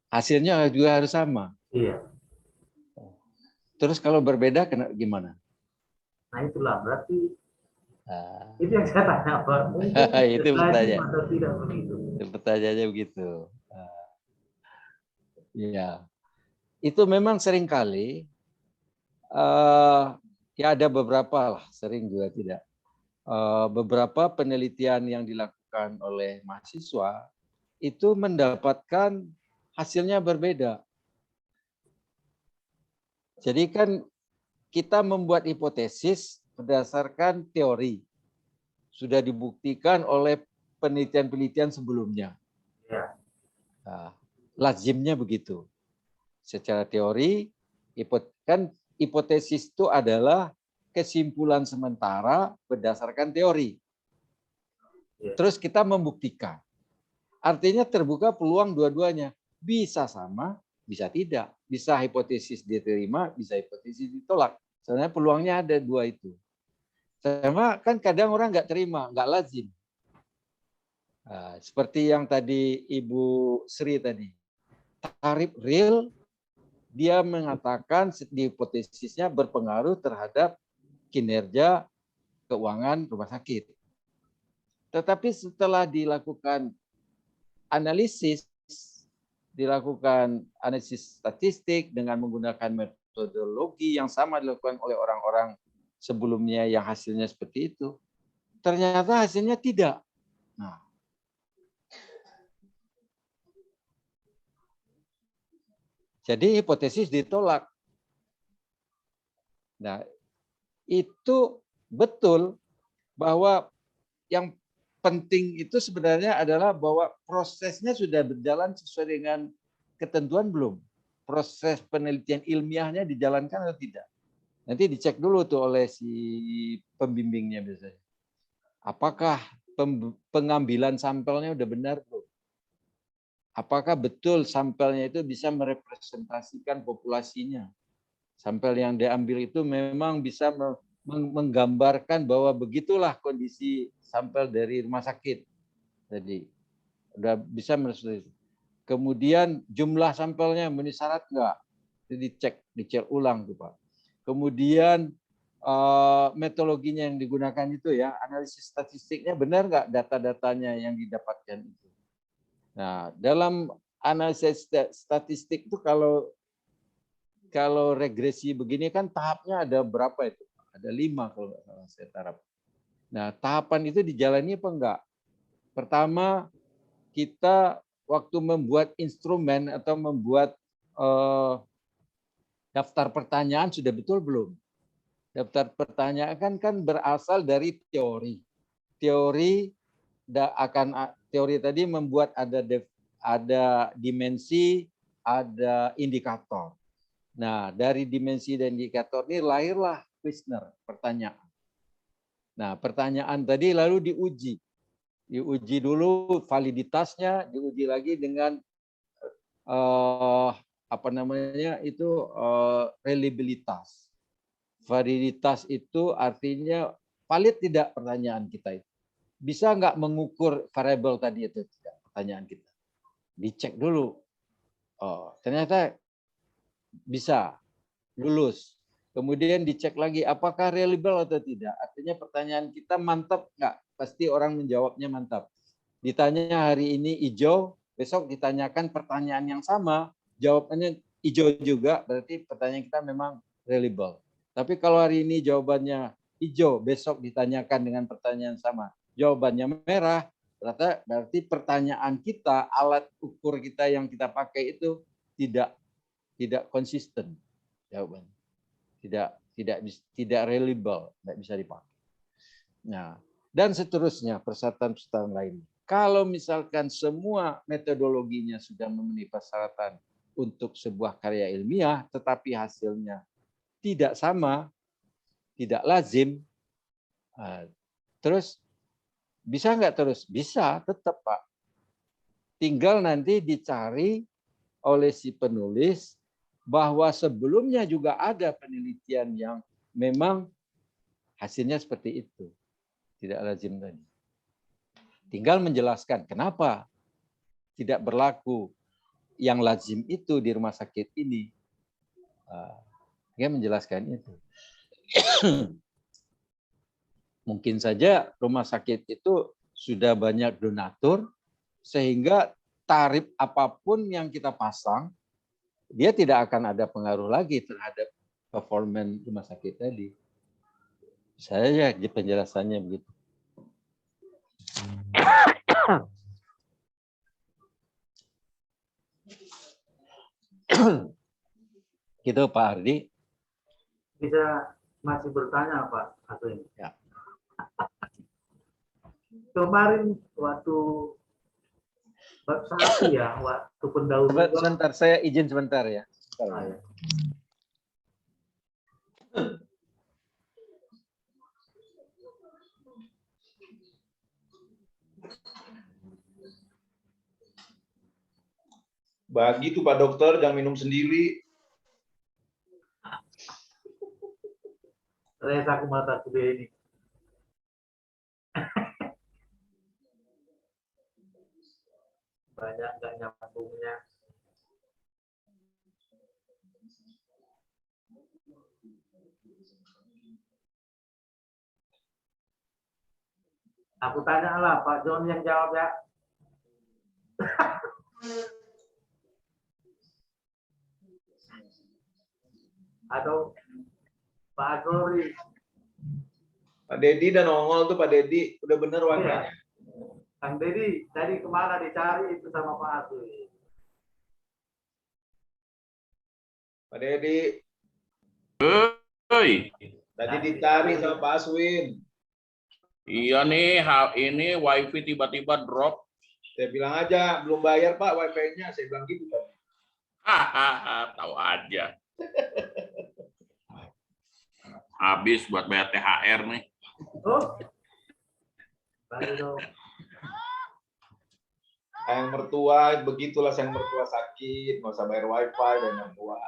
hasilnya juga harus sama? Iya. Terus kalau berbeda gimana? Nah itulah berarti Nah, itu yang saya tanya Pak. Mungkin itu lazim pertanyaan. atau tidak begitu. Pertanyaannya begitu. Ya, itu memang seringkali ya ada beberapa lah, sering juga tidak. Beberapa penelitian yang dilakukan oleh mahasiswa itu mendapatkan hasilnya berbeda. Jadi kan kita membuat hipotesis berdasarkan teori. Sudah dibuktikan oleh penelitian-penelitian sebelumnya. Ya. Nah, lazimnya begitu. Secara teori, kan hipotesis itu adalah kesimpulan sementara berdasarkan teori. Terus kita membuktikan. Artinya terbuka peluang dua-duanya. Bisa sama, bisa tidak. Bisa hipotesis diterima, bisa hipotesis ditolak. Sebenarnya peluangnya ada dua itu. Sama kan kadang orang nggak terima, nggak lazim. Nah, seperti yang tadi Ibu Sri tadi. Tarif real, dia mengatakan di hipotesisnya berpengaruh terhadap kinerja keuangan rumah sakit. Tetapi setelah dilakukan analisis statistik dengan menggunakan metodologi yang sama dilakukan oleh orang-orang sebelumnya yang hasilnya seperti itu, ternyata hasilnya tidak. Nah, jadi hipotesis ditolak. Nah, itu betul bahwa yang penting itu sebenarnya adalah bahwa prosesnya sudah berjalan sesuai dengan ketentuan belum? Proses penelitian ilmiahnya dijalankan atau tidak? Nanti dicek dulu tuh oleh si pembimbingnya biasanya. Apakah pengambilan sampelnya udah benar belum? Apakah betul sampelnya itu bisa merepresentasikan populasinya? Sampel yang diambil itu memang bisa menggambarkan bahwa begitulah kondisi sampel dari rumah sakit. Jadi udah bisa merepresentasikan. Kemudian jumlah sampelnya memenuhi syarat enggak? Dicek ulang tuh Pak. Kemudian metodologinya yang digunakan itu ya, analisis statistiknya benar nggak data-datanya yang didapatkan itu. Nah, dalam analisis statistik itu kalau regresi begini kan tahapnya ada berapa itu? Ada 5 kalau saya tarap. Nah, tahapan itu dijalani apa enggak? Pertama, kita waktu membuat instrumen atau membuat daftar pertanyaan sudah betul belum? Daftar pertanyaan kan berasal dari teori. Teori tadi membuat ada dimensi, ada indikator. Nah, dari dimensi dan indikator ini lahirlah questionnaire, pertanyaan. Nah, pertanyaan tadi lalu diuji. Diuji dulu validitasnya, diuji lagi dengan reliabilitas. Validitas itu artinya valid tidak pertanyaan kita itu. Bisa nggak mengukur variabel tadi itu tidak pertanyaan kita. Dicek dulu. Oh, ternyata bisa lulus. Kemudian dicek lagi apakah reliable atau tidak. Artinya pertanyaan kita mantap nggak? Pasti orang menjawabnya mantap. Ditanya hari ini hijau, besok ditanyakan pertanyaan yang sama, jawabannya hijau juga, berarti pertanyaan kita memang reliable. Tapi kalau hari ini jawabannya hijau, besok ditanyakan dengan pertanyaan sama, jawabannya merah, berarti pertanyaan kita, alat ukur kita yang kita pakai itu tidak konsisten jawabannya. Tidak reliable, tidak bisa dipakai. Nah, dan seterusnya persyaratan-persyaratan lain. Kalau misalkan semua metodologinya sudah memenuhi persyaratan untuk sebuah karya ilmiah, tetapi hasilnya tidak sama, tidak lazim, terus bisa nggak terus? Bisa, tetap Pak. Tinggal nanti dicari oleh si penulis bahwa sebelumnya juga ada penelitian yang memang hasilnya seperti itu. Tidak lazim tadi. Tinggal menjelaskan kenapa tidak berlaku yang lazim itu di rumah sakit ini. Dia menjelaskan itu. Mungkin saja rumah sakit itu sudah banyak donatur, sehingga tarif apapun yang kita pasang, dia tidak akan ada pengaruh lagi terhadap performa rumah sakit tadi. Saya penjelasannya begitu. Gitu Pak Ardi. Bisa masih bertanya Pak Aswin? Ya. Kemarin waktu bab 1 ya, waktu pendahuluan. Sebentar, saya izin sebentar ya. Ya. Bagi tuh Pak Dokter, jangan minum sendiri. Saya sakit mata kuliah ini. Banyak nggak nyambungnya. Aku tanya lah, Pak John yang jawab ya. Atau Pak Azori. Pak Dedi dan nongol tuh Pak Dedi, udah bener warnanya. Kang Dedi, tadi kemana dicari itu sama Pak Azori? Pak Dedi. Hei. Tadi dicari sama Pak Aswin. Iya nih, ini wifi tiba-tiba drop. Saya bilang aja, belum bayar Pak wifi-nya. Saya bilang gitu Pak. Hahaha, tahu aja. Habis buat bayar THR nih. Oh. Baru Sayang mertua, begitulah sayang mertua sakit, nggak usah bayar wifi dan mertua.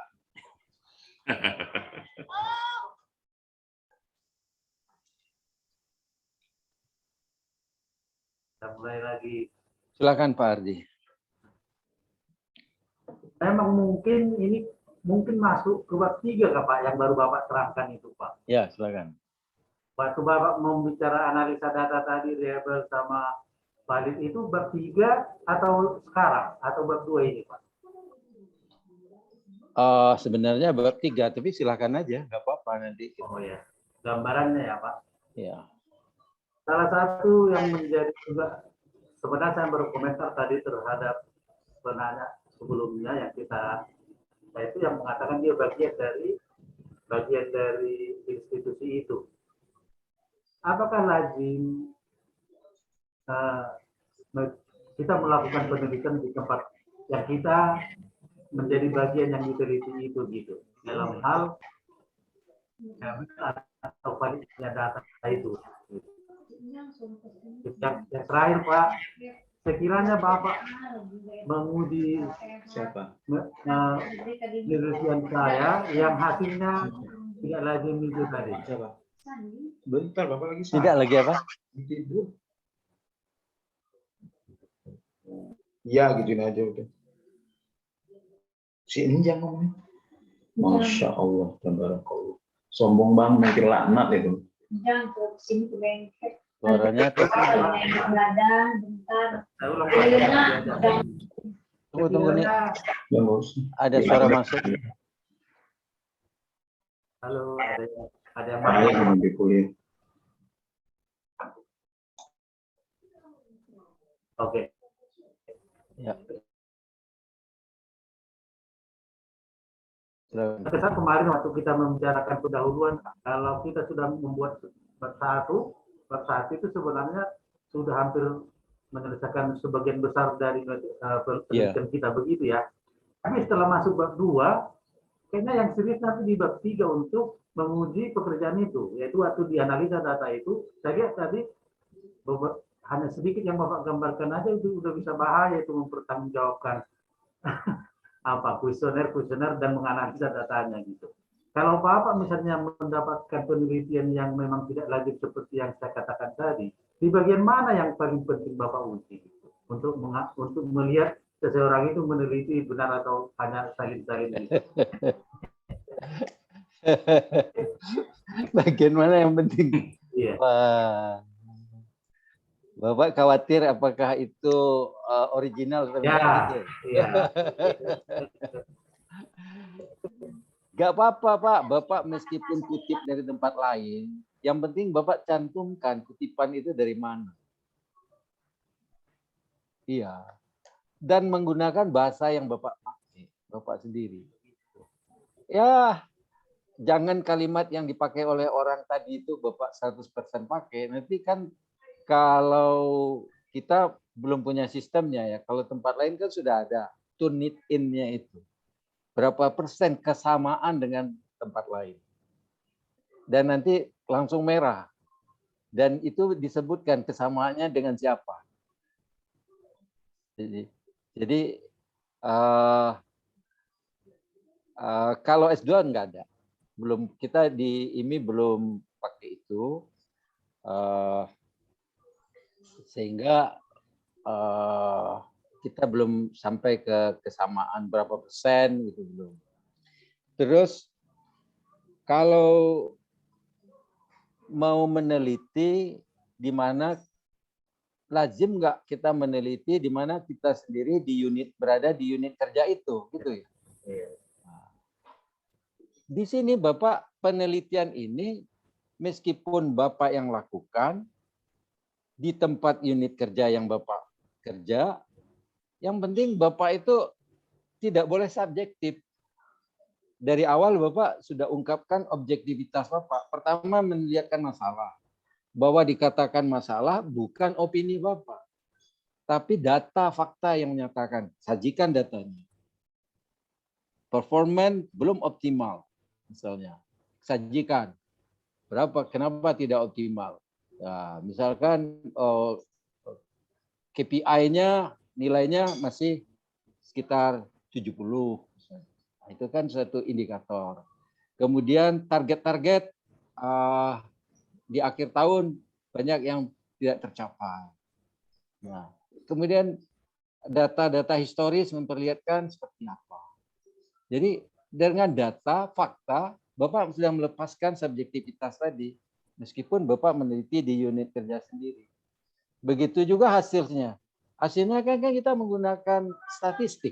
kita mulai lagi. Silakan Pak Ardi. Memang mungkin masuk ke bab 3 Pak yang baru Bapak terangkan itu Pak. Ya, silakan. Waktu Bapak membicara analisa data tadi, reliable sama valid itu bab 3 atau sekarang atau bab 2 ini Pak? Sebenarnya bab 3, tapi silakan aja, nggak apa-apa nanti. Oh ya, gambarannya ya Pak. Ya. Salah satu yang menjadi juga sebenarnya saya berkomentar tadi terhadap penanya sebelumnya yang itu yang mengatakan dia bagian dari institusi itu. Apakah lazim kita melakukan penelitian di tempat yang kita menjadi bagian yang diteliti itu gitu dalam hal atau validnya data itu. Yang terakhir Pak, sekiranya Bapak menguji penelitian saya yang hasilnya tidak lazim itu tadi. Bentar Bapak lagi sakit. Tidak lagi apa? Tidur. Ya gituin aja udah. Si ini jangan ngomong. Masya Allah, tabarakallah. Sombong banget, mikir laknat itu. Jangan ke sini ke bengkel. Suaranya tunggu nih. Ada suara masuk. Halo, ada yang masuk kuliah. Oke. Ya. Kesan kemarin waktu kita membicarakan pendahuluan, kalau kita sudah membuat bab 1 itu sebenarnya sudah hampir menyelesaikan sebagian besar dari penelitian kita begitu ya. Tapi setelah masuk bab 2, kayaknya yang serius nanti di bab 3 untuk menguji pekerjaan itu, yaitu waktu dianalisa data itu, saya lihat tadi hanya sedikit yang Bapak gambarkan aja itu udah bisa bahaya itu mempertanggungjawabkan kuesioner dan menganalisa datanya gitu. Kalau Bapak misalnya mendapatkan penelitian yang memang tidak lazim seperti yang saya katakan tadi, di bagian mana yang paling penting Bapak uji gitu? Untuk melihat seseorang itu meneliti benar atau hanya salin-salin gitu. Bagian mana yang penting? Iya. Wah. Bapak khawatir apakah itu original atau Ya, enggak gitu? iya. Gak apa-apa Pak, Bapak meskipun kutip dari tempat lain, yang penting Bapak cantumkan kutipan itu dari mana. Iya. Dan menggunakan bahasa yang Bapak pakai, Bapak sendiri. Ya, jangan kalimat yang dipakai oleh orang tadi itu Bapak 100% pakai. Nanti kan kalau kita belum punya sistemnya ya, kalau tempat lain kan sudah ada tune it in-nya itu. Berapa persen kesamaan dengan tempat lain. Dan nanti langsung merah. Dan itu disebutkan kesamaannya dengan siapa. Jadi kalau S2 enggak ada. Belum, kita di IMI belum pakai itu. Sehingga kita belum sampai ke kesamaan berapa persen gitu belum. Terus kalau mau meneliti di mana lazim nggak kita meneliti di mana kita sendiri berada di unit kerja itu, gitu ya. Di sini Bapak penelitian ini meskipun Bapak yang lakukan di tempat unit kerja yang Bapak kerja, yang penting Bapak itu tidak boleh subjektif. Dari awal Bapak sudah ungkapkan objektivitas Bapak. Pertama, melihatkan masalah. Bahwa dikatakan masalah bukan opini Bapak. Tapi data, fakta yang menyatakan. Sajikan datanya. Performance belum optimal, misalnya. Sajikan. Kenapa tidak optimal? Nah, misalkan KPI-nya nilainya masih sekitar 70. Nah, itu kan suatu indikator. Kemudian target-target di akhir tahun banyak yang tidak tercapai. Nah, kemudian data-data historis memperlihatkan seperti apa. Jadi dengan data, fakta, Bapak sudah melepaskan subjektivitas tadi. Meskipun Bapak meneliti di unit kerja sendiri. Begitu juga hasilnya. Hasilnya kan kita menggunakan statistik.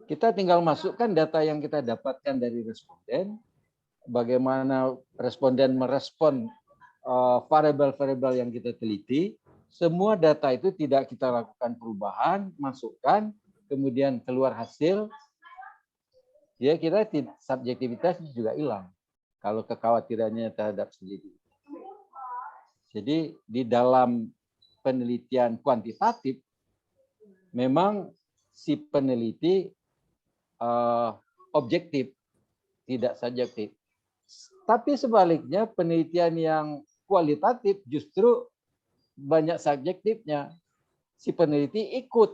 Kita tinggal masukkan data yang kita dapatkan dari responden, bagaimana responden merespon variabel-variabel yang kita teliti. Semua data itu tidak kita lakukan perubahan, masukkan, kemudian keluar hasil. Ya, kita subjektivitas juga hilang. Kalau kekhawatirannya terhadap sendiri. Jadi di dalam penelitian kuantitatif, memang si peneliti objektif, tidak subjektif. Tapi sebaliknya penelitian yang kualitatif justru banyak subjektifnya. Si peneliti ikut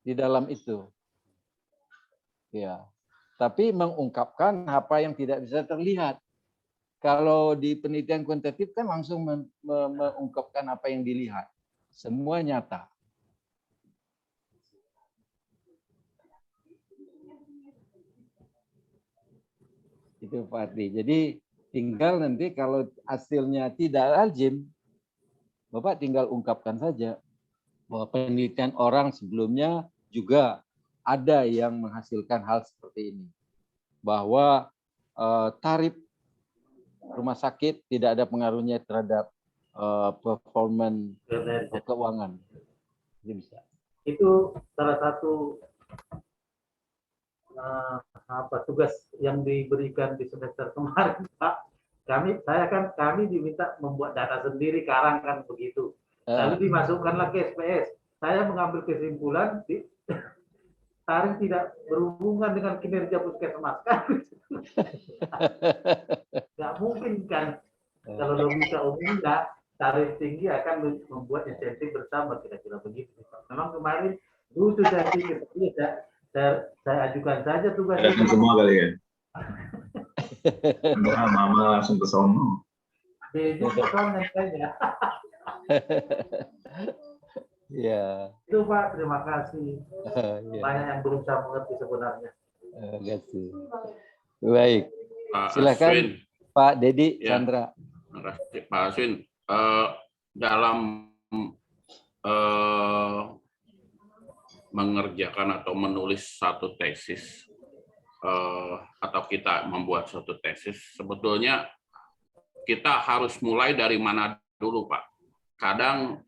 di dalam itu. Ya. Tapi mengungkapkan apa yang tidak bisa terlihat. Kalau di penelitian kuantitatif kan langsung mengungkapkan apa yang dilihat. Semua nyata. Itu Pak Ardi. Jadi tinggal nanti kalau hasilnya tidak lazim, Bapak tinggal ungkapkan saja bahwa penelitian orang sebelumnya juga ada yang menghasilkan hal seperti ini. Bahwa tarif rumah sakit tidak ada pengaruhnya terhadap performan keuangan. Itu bisa. Itu salah satu tugas yang diberikan di semester kemarin, Pak. Kami diminta membuat data sendiri, Karang kan begitu. Lalu dimasukkanlah ke SPS. Saya mengambil kesimpulan tarif tidak berhubungan dengan kinerja puskesmas kan? Nggak mungkin kan? Kalau logika umumnya tarif tinggi akan membuat insentif bersama, kira-kira begitu. Memang kemarin lucu saya pikir, saya ajukan saja tugas. Datang semua kali ya. Mama langsung ke sono. Itu soalnya saya. Ya. Itu Pak, terima kasih. Banyak yang belum saya mengerti sebenarnya. Terima kasih. Baik. Pak Silakan Aswin. Pak Dedi Ya. Chandra. Terima kasih, Pak Aswin. Dalam mengerjakan atau menulis satu tesis atau kita membuat suatu tesis, sebetulnya kita harus mulai dari mana dulu, Pak? Kadang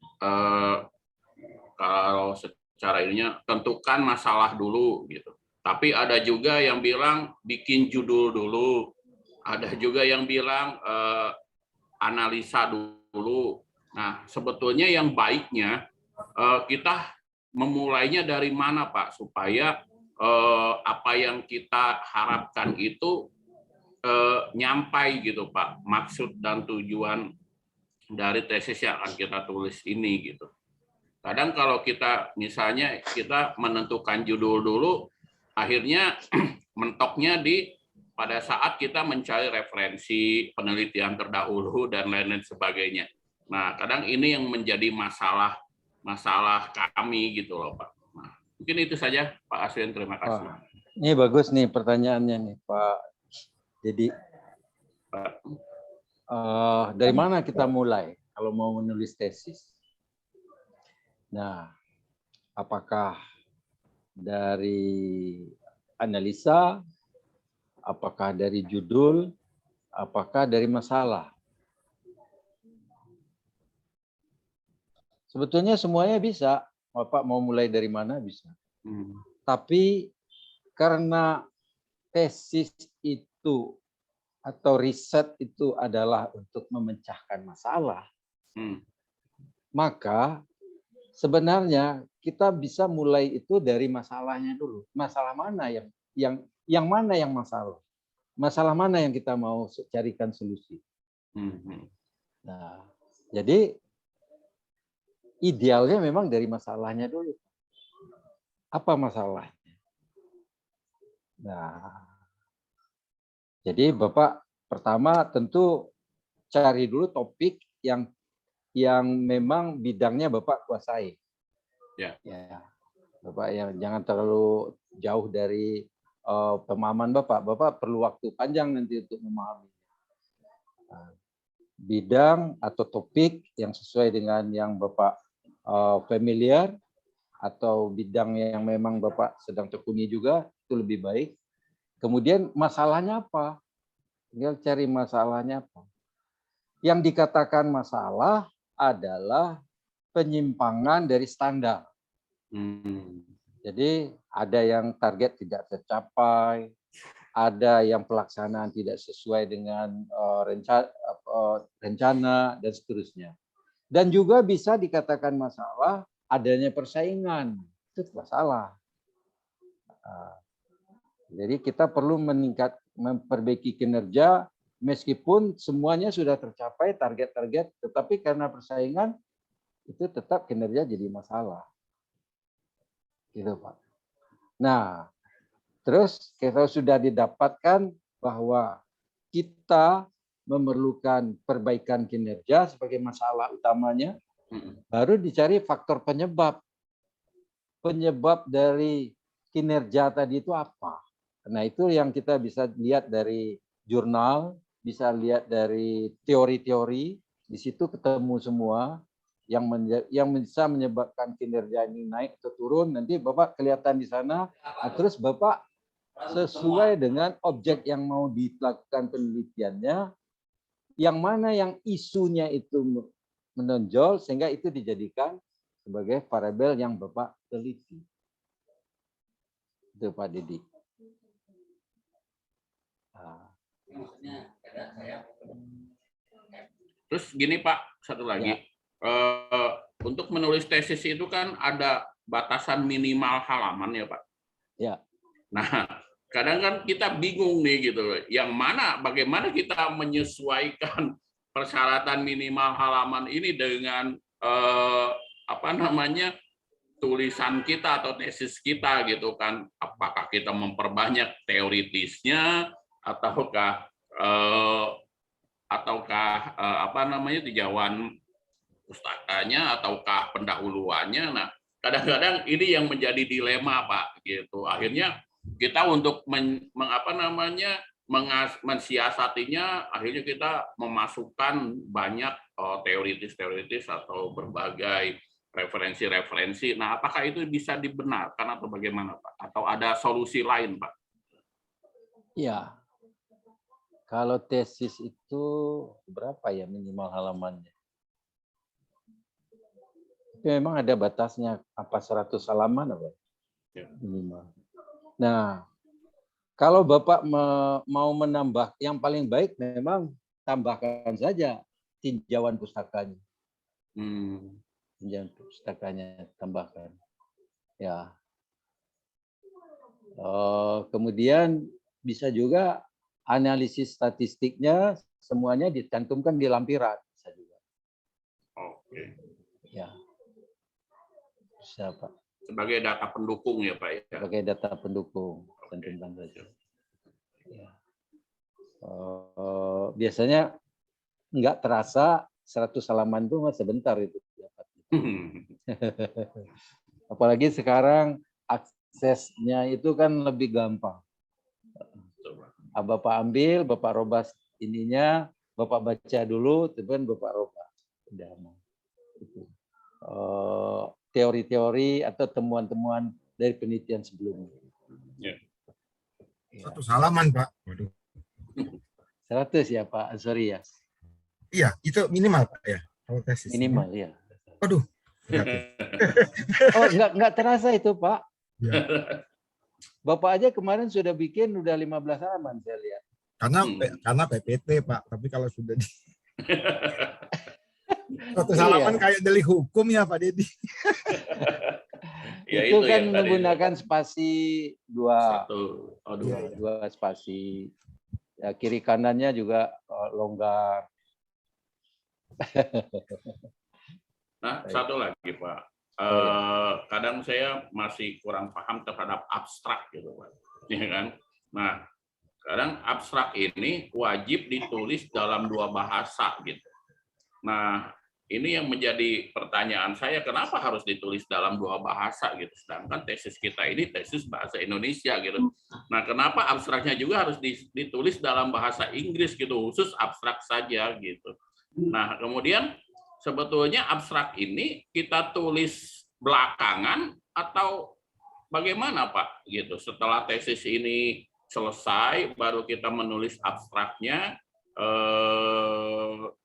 kalau secara ininya tentukan masalah dulu gitu. Tapi ada juga yang bilang bikin judul dulu, ada juga yang bilang analisa dulu. Nah, sebetulnya yang baiknya kita memulainya dari mana, Pak, supaya apa yang kita harapkan itu nyampai gitu, Pak, maksud dan tujuan dari tesis yang akan kita tulis ini gitu. Kadang kalau kita misalnya kita menentukan judul dulu, akhirnya mentoknya pada saat kita mencari referensi penelitian terdahulu dan lain-lain sebagainya. Nah, kadang ini yang menjadi masalah kami gitu loh, Pak. Nah, mungkin itu saja, Pak Aswin. Terima kasih. Ini bagus nih pertanyaannya nih, Pak Dedi. Dari mana kita mulai kalau mau menulis tesis? Nah, apakah dari analisa, apakah dari judul, apakah dari masalah? Sebetulnya semuanya bisa. Bapak mau mulai dari mana bisa. Tapi karena tesis itu atau riset itu adalah untuk memecahkan masalah, maka sebenarnya kita bisa mulai itu dari masalahnya dulu. Masalah mana yang mana yang masalah? Masalah mana yang kita mau carikan solusi? Nah, jadi idealnya memang dari masalahnya dulu. Apa masalahnya? Nah, jadi Bapak pertama tentu cari dulu topik yang memang bidangnya Bapak kuasai. Ya. Bapak jangan terlalu jauh dari pemahaman Bapak. Bapak perlu waktu panjang nanti untuk memahami bidang atau topik yang sesuai dengan yang Bapak familiar, atau bidang yang memang Bapak sedang tekuni juga, itu lebih baik. Kemudian masalahnya apa? Tinggal cari masalahnya apa. Yang dikatakan masalah adalah penyimpangan dari standar. Jadi ada yang target tidak tercapai, ada yang pelaksanaan tidak sesuai dengan rencana, dan seterusnya. Dan juga bisa dikatakan masalah adanya persaingan, itu masalah. Jadi kita perlu memperbaiki kinerja meskipun semuanya sudah tercapai target-target, tetapi karena persaingan itu tetap kinerja jadi masalah. Gitu, Pak. Nah, terus kita sudah didapatkan bahwa kita memerlukan perbaikan kinerja sebagai masalah utamanya, baru dicari faktor penyebab. Penyebab dari kinerja tadi itu apa? Nah, itu yang kita bisa lihat dari jurnal, bisa lihat dari teori-teori, di situ ketemu semua yang bisa menyebabkan kinerja ini naik atau turun. Nanti Bapak kelihatan di sana, terus Bapak sesuai dengan objek yang mau dilakukan penelitiannya, yang mana yang isunya itu menonjol sehingga itu dijadikan sebagai variabel yang Bapak teliti. Itu Pak Dedi. Terus gini Pak, satu lagi. Untuk menulis tesis itu kan ada batasan minimal halaman ya Pak. Ya. Nah, kadang kan kita bingung nih gitu loh. Yang mana, bagaimana kita menyesuaikan persyaratan minimal halaman ini dengan tulisan kita atau tesis kita gitu kan? Apakah kita memperbanyak teoritisnya ataukah tinjauan pustakanya ataukah pendahuluannya? Nah, kadang-kadang ini yang menjadi dilema Pak gitu. Akhirnya kita untuk mensiasatinya akhirnya kita memasukkan banyak teoritis atau berbagai referensi-referensi. Nah, apakah itu bisa dibenarkan atau bagaimana, Pak? Atau ada solusi lain, Pak? Ya, kalau tesis itu berapa ya minimal halamannya? Itu memang ada batasnya, apa 100 halaman apa? Ya. Minimal. Nah, kalau Bapak mau menambah, yang paling baik memang tambahkan saja tinjauan pustakanya. Tinjauan pustakanya tambahkan. Ya. Kemudian bisa juga analisis statistiknya semuanya dicantumkan di lampiran. Bisa juga. Oke. Ya. Bisa, Pak. Sebagai data pendukung ya, Pak ya. Sebagai data pendukung, cantumkan saja. Ya. Biasanya nggak terasa 100 halaman itu sebentar itu. Apalagi sekarang aksesnya itu kan lebih gampang. Bapak ambil, Bapak robas ininya, Bapak baca dulu, kemudian Bapak robas. Udah. Teori-teori atau temuan-temuan dari penelitian sebelumnya. Ya. 100 halaman, Pak. Waduh. 100 ya, Pak. Sorry ya. Iya, itu minimal, Pak ya. Kalau tesis. Minimal ya. Waduh. Oh, enggak terasa itu, Pak. Ya. Bapak aja kemarin sudah bikin udah 15 halaman saya lihat. Karena PPT, Pak. Tapi kalau sudah di 100 halaman kayak delik hukum ya, Pak Dedi. Ya, itu kan ya, menggunakan spasi dua spasi. Ya, kiri kanannya juga longgar. Nah, satu lagi, Pak. Kadang saya masih kurang paham terhadap abstrak gitu, Pak. Ya kan? Nah, kadang abstrak ini wajib ditulis dalam 2 bahasa gitu. Nah, ini yang menjadi pertanyaan saya, kenapa harus ditulis dalam 2 bahasa gitu, sedangkan tesis kita ini tesis bahasa Indonesia gitu. Nah, kenapa abstraknya juga harus ditulis dalam bahasa Inggris gitu, khusus abstrak saja gitu. Nah, kemudian sebetulnya abstrak ini kita tulis belakangan atau bagaimana, Pak? Gitu. Setelah tesis ini selesai, baru kita menulis abstraknya.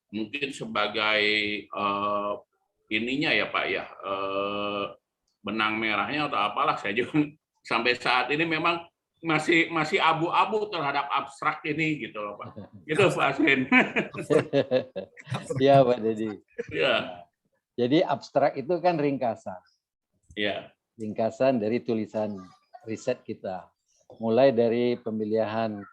Mungkin sebagai ininya ya, Pak ya, benang merahnya atau apalah, saya juga sampai saat ini memang masih abu-abu terhadap abstrak ini gitu loh, Pak. Gitu, Pak Aswin. Ya, Pak Dedi. Ya. Jadi abstrak itu kan ringkasan. Ya. Ringkasan dari tulisan riset kita. Mulai dari pemilihan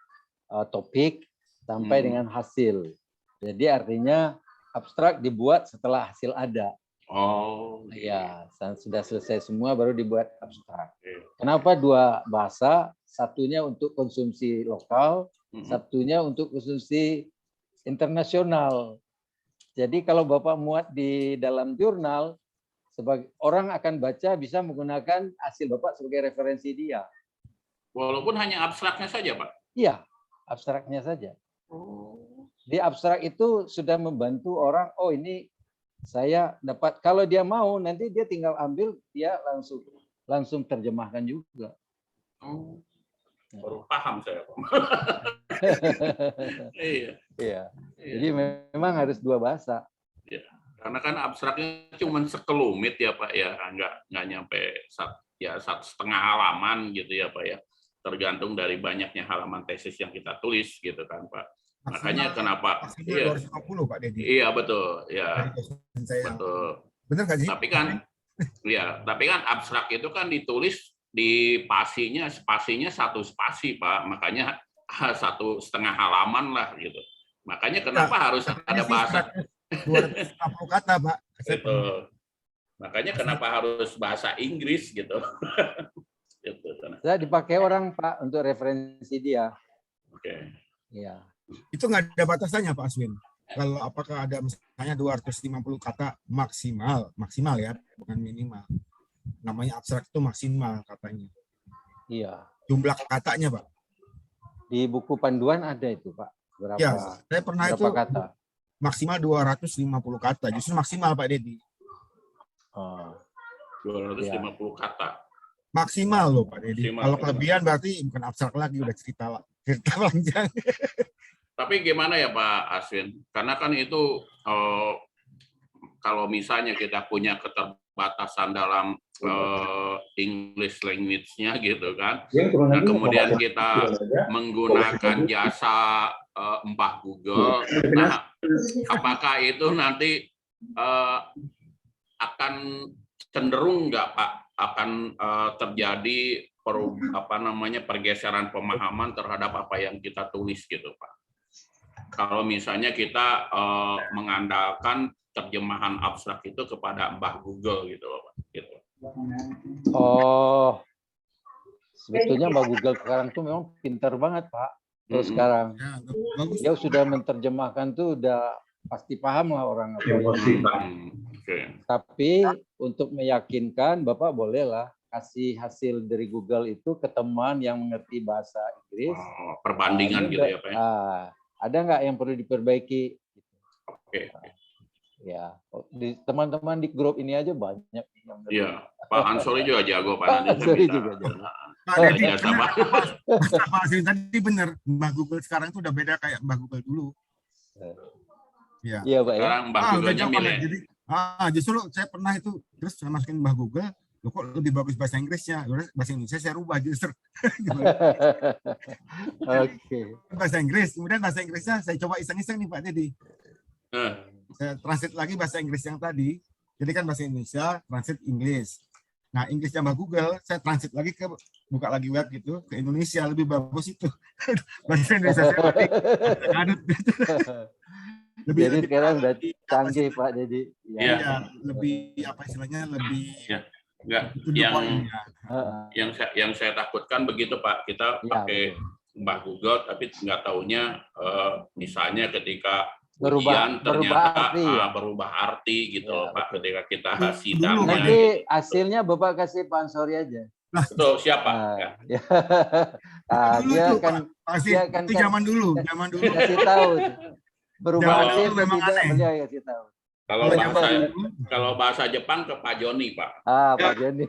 topik sampai dengan hasil. Jadi artinya abstrak dibuat setelah hasil ada. Oh. Ya, sudah selesai semua baru dibuat abstrak. Kenapa 2 bahasa? Satunya untuk konsumsi lokal, satunya untuk konsumsi internasional. Jadi kalau Bapak muat di dalam jurnal, sebagai orang akan baca bisa menggunakan hasil Bapak sebagai referensi dia. Walaupun hanya abstraknya saja, Pak? Iya, abstraknya saja. Di abstrak itu sudah membantu orang, oh ini saya dapat, kalau dia mau nanti dia tinggal ambil, dia langsung terjemahkan juga. Oh, baru paham saya. Iya. Jadi memang harus 2 bahasa. Ya. Karena kan abstraknya cuma sekelumit ya, Pak ya, nggak nyampe 1,5 halaman gitu ya, Pak ya. Tergantung dari banyaknya halaman tesis yang kita tulis gitu kan, Pak. Makanya kenapa? Iya. 250, Pak Dedi. Iya, betul. Ya. Betul. Benar nggak sih? Tapi kan abstrak itu kan ditulis di spasinya 1 spasi, Pak. Makanya 1,5 halaman lah gitu. Makanya kenapa harus ada bahasa 250 kata, Pak. Gitu. Makanya kenapa harus bahasa Inggris gitu. Gitu. Saya dipakai orang, Pak, untuk referensi dia. Oke. Iya. Itu nggak ada batasannya, Pak Aswin. Kalau apakah ada misalnya 250 kata maksimal ya, bukan minimal. Namanya abstrak itu maksimal katanya. Iya. Jumlah katanya, Pak. Di buku panduan ada itu, Pak. Berapa, Ya, saya pernah berapa itu kata? maksimal 250 kata. Justru maksimal Pak Dedi. Oh, 250 kata. Maksimal loh Pak Dedi. Maksimal. Kalau kelebihan berarti bukan abstrak lagi, udah cerita panjang. Tapi gimana ya Pak Aswin? Karena kan itu kalau misalnya kita punya keterbatasan dalam English language-nya gitu kan. Nah, kemudian kita menggunakan jasa Mbah Google. Nah, apakah itu nanti akan cenderung nggak Pak akan terjadi pergeseran pemahaman terhadap apa yang kita tulis gitu Pak? Kalau misalnya kita mengandalkan terjemahan abstrak itu kepada Mbah Google gitu loh Pak. Gitu. Oh, sebetulnya Mbak Google sekarang tuh memang pintar banget Pak. Terus sekarang dia sudah menerjemahkan tuh udah pasti paham lah orang apa. Tapi untuk meyakinkan Bapak bolehlah kasih hasil dari Google itu ke teman yang mengerti bahasa Inggris. Perbandingan gitu ya Pak. Ada nggak yang perlu diperbaiki? Oke. Ya, di teman-teman di grup ini aja banyak yang Iya, Pak Ansori juga jago Pak. Ansori juga jago. Pak Dedi, Pak Aswin tadi benar, Mbah Google sekarang itu udah beda kayak Mbah Google dulu. Iya. Iya Pak. Sekarang Mbah Google-nya milih. Jadi, justru saya pernah itu terus saya masukin Mbah Google, loh kok lebih bagus bahasa Inggrisnya, bahasa Indonesia saya rubah justru. Oke. Bahasa Inggris, kemudian bahasa Inggrisnya saya coba iseng-iseng nih Pak Dedi. Saya translate lagi bahasa Inggris yang tadi, jadi kan bahasa Indonesia, translate Inggris. Nah, Inggrisnya Mbah Google, saya translate lagi buka lagi web gitu, ke Indonesia, lebih bagus itu. Bahasa Indonesia saya adut. Jadi sekarang udah canggih Pak, jadi lebih apa istilahnya, lebih yang saya takutkan begitu Pak, kita pakai Mbah Google tapi nggak taunya misalnya ketika ujian ternyata berubah arti gitu Pak ketika kita sidang. Nanti hasilnya Bapak kasih Pak Ansori aja. Betul, siapa? Dia kan itu zaman dulu. Kasih tahu. Berubah arti memang aneh. Dia kasih tahu. Kalau bahasa Jepang ke Pak Joni Pak. Pak Joni.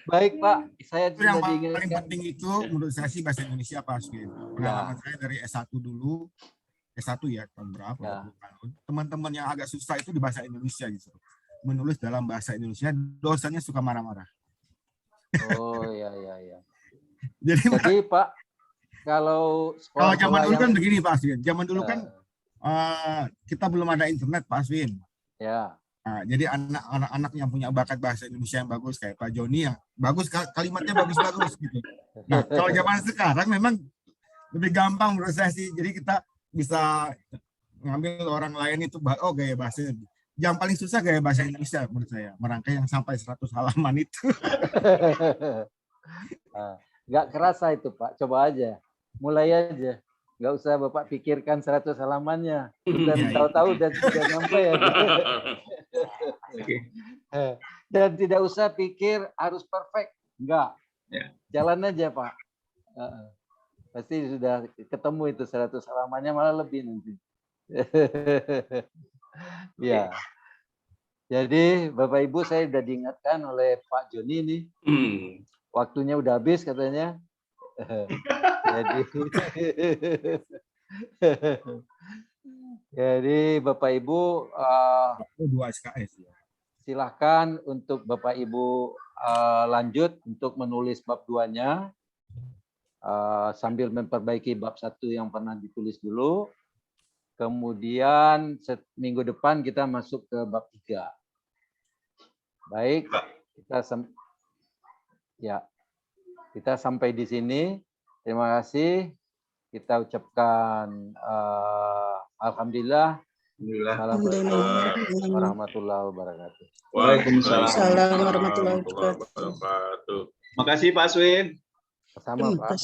Baik Pak, saya itu yang paling penting itu menurut saya sih bahasa Indonesia Pak Aswin. Pengalaman saya dari S1 dulu, S1 ya tahun berapa? Teman-teman yang agak susah itu di bahasa Indonesia gitu. Menulis dalam bahasa Indonesia, dosennya suka marah-marah. Oh iya. Jadi Pak, kalau zaman dulu kan begini Pak Aswin. Zaman dulu kan kita belum ada internet Pak Aswin. Ya. Nah, jadi anak-anak yang punya bakat bahasa Indonesia yang bagus kayak Pak Joni ya bagus, kalimatnya bagus-bagus gitu. Nah, kalau zaman sekarang memang lebih gampang menurut saya sih. Jadi kita bisa ngambil orang lain itu gaya bahasanya. Yang paling susah gaya bahasa Indonesia menurut saya, merangkai yang sampai 100 halaman itu. Nggak kerasa itu Pak, coba aja. Mulai aja. Nggak usah Bapak pikirkan 100 halamannya. Dan tahu-tahu dan sudah nyampe ya. Dan tidak usah pikir harus perfect. Enggak. Jalan aja Pak. Pasti sudah ketemu itu 100 halamannya, malah lebih nanti. Ya. Jadi Bapak Ibu, saya sudah diingatkan oleh Pak Joni nih. Waktunya udah habis katanya. Jadi Bapak Ibu silahkan untuk Bapak Ibu lanjut untuk menulis bab 2-nya sambil memperbaiki bab 1 yang pernah ditulis dulu. Kemudian minggu depan kita masuk ke bab 3. Baik, kita sampai di sini. Terima kasih. Kita ucapkan alhamdulillah. Assalamualaikum warahmatullahi wabarakatuh. Waalaikumsalam warahmatullahi wabarakatuh. Makasih Pak Aswin. Sama Pak.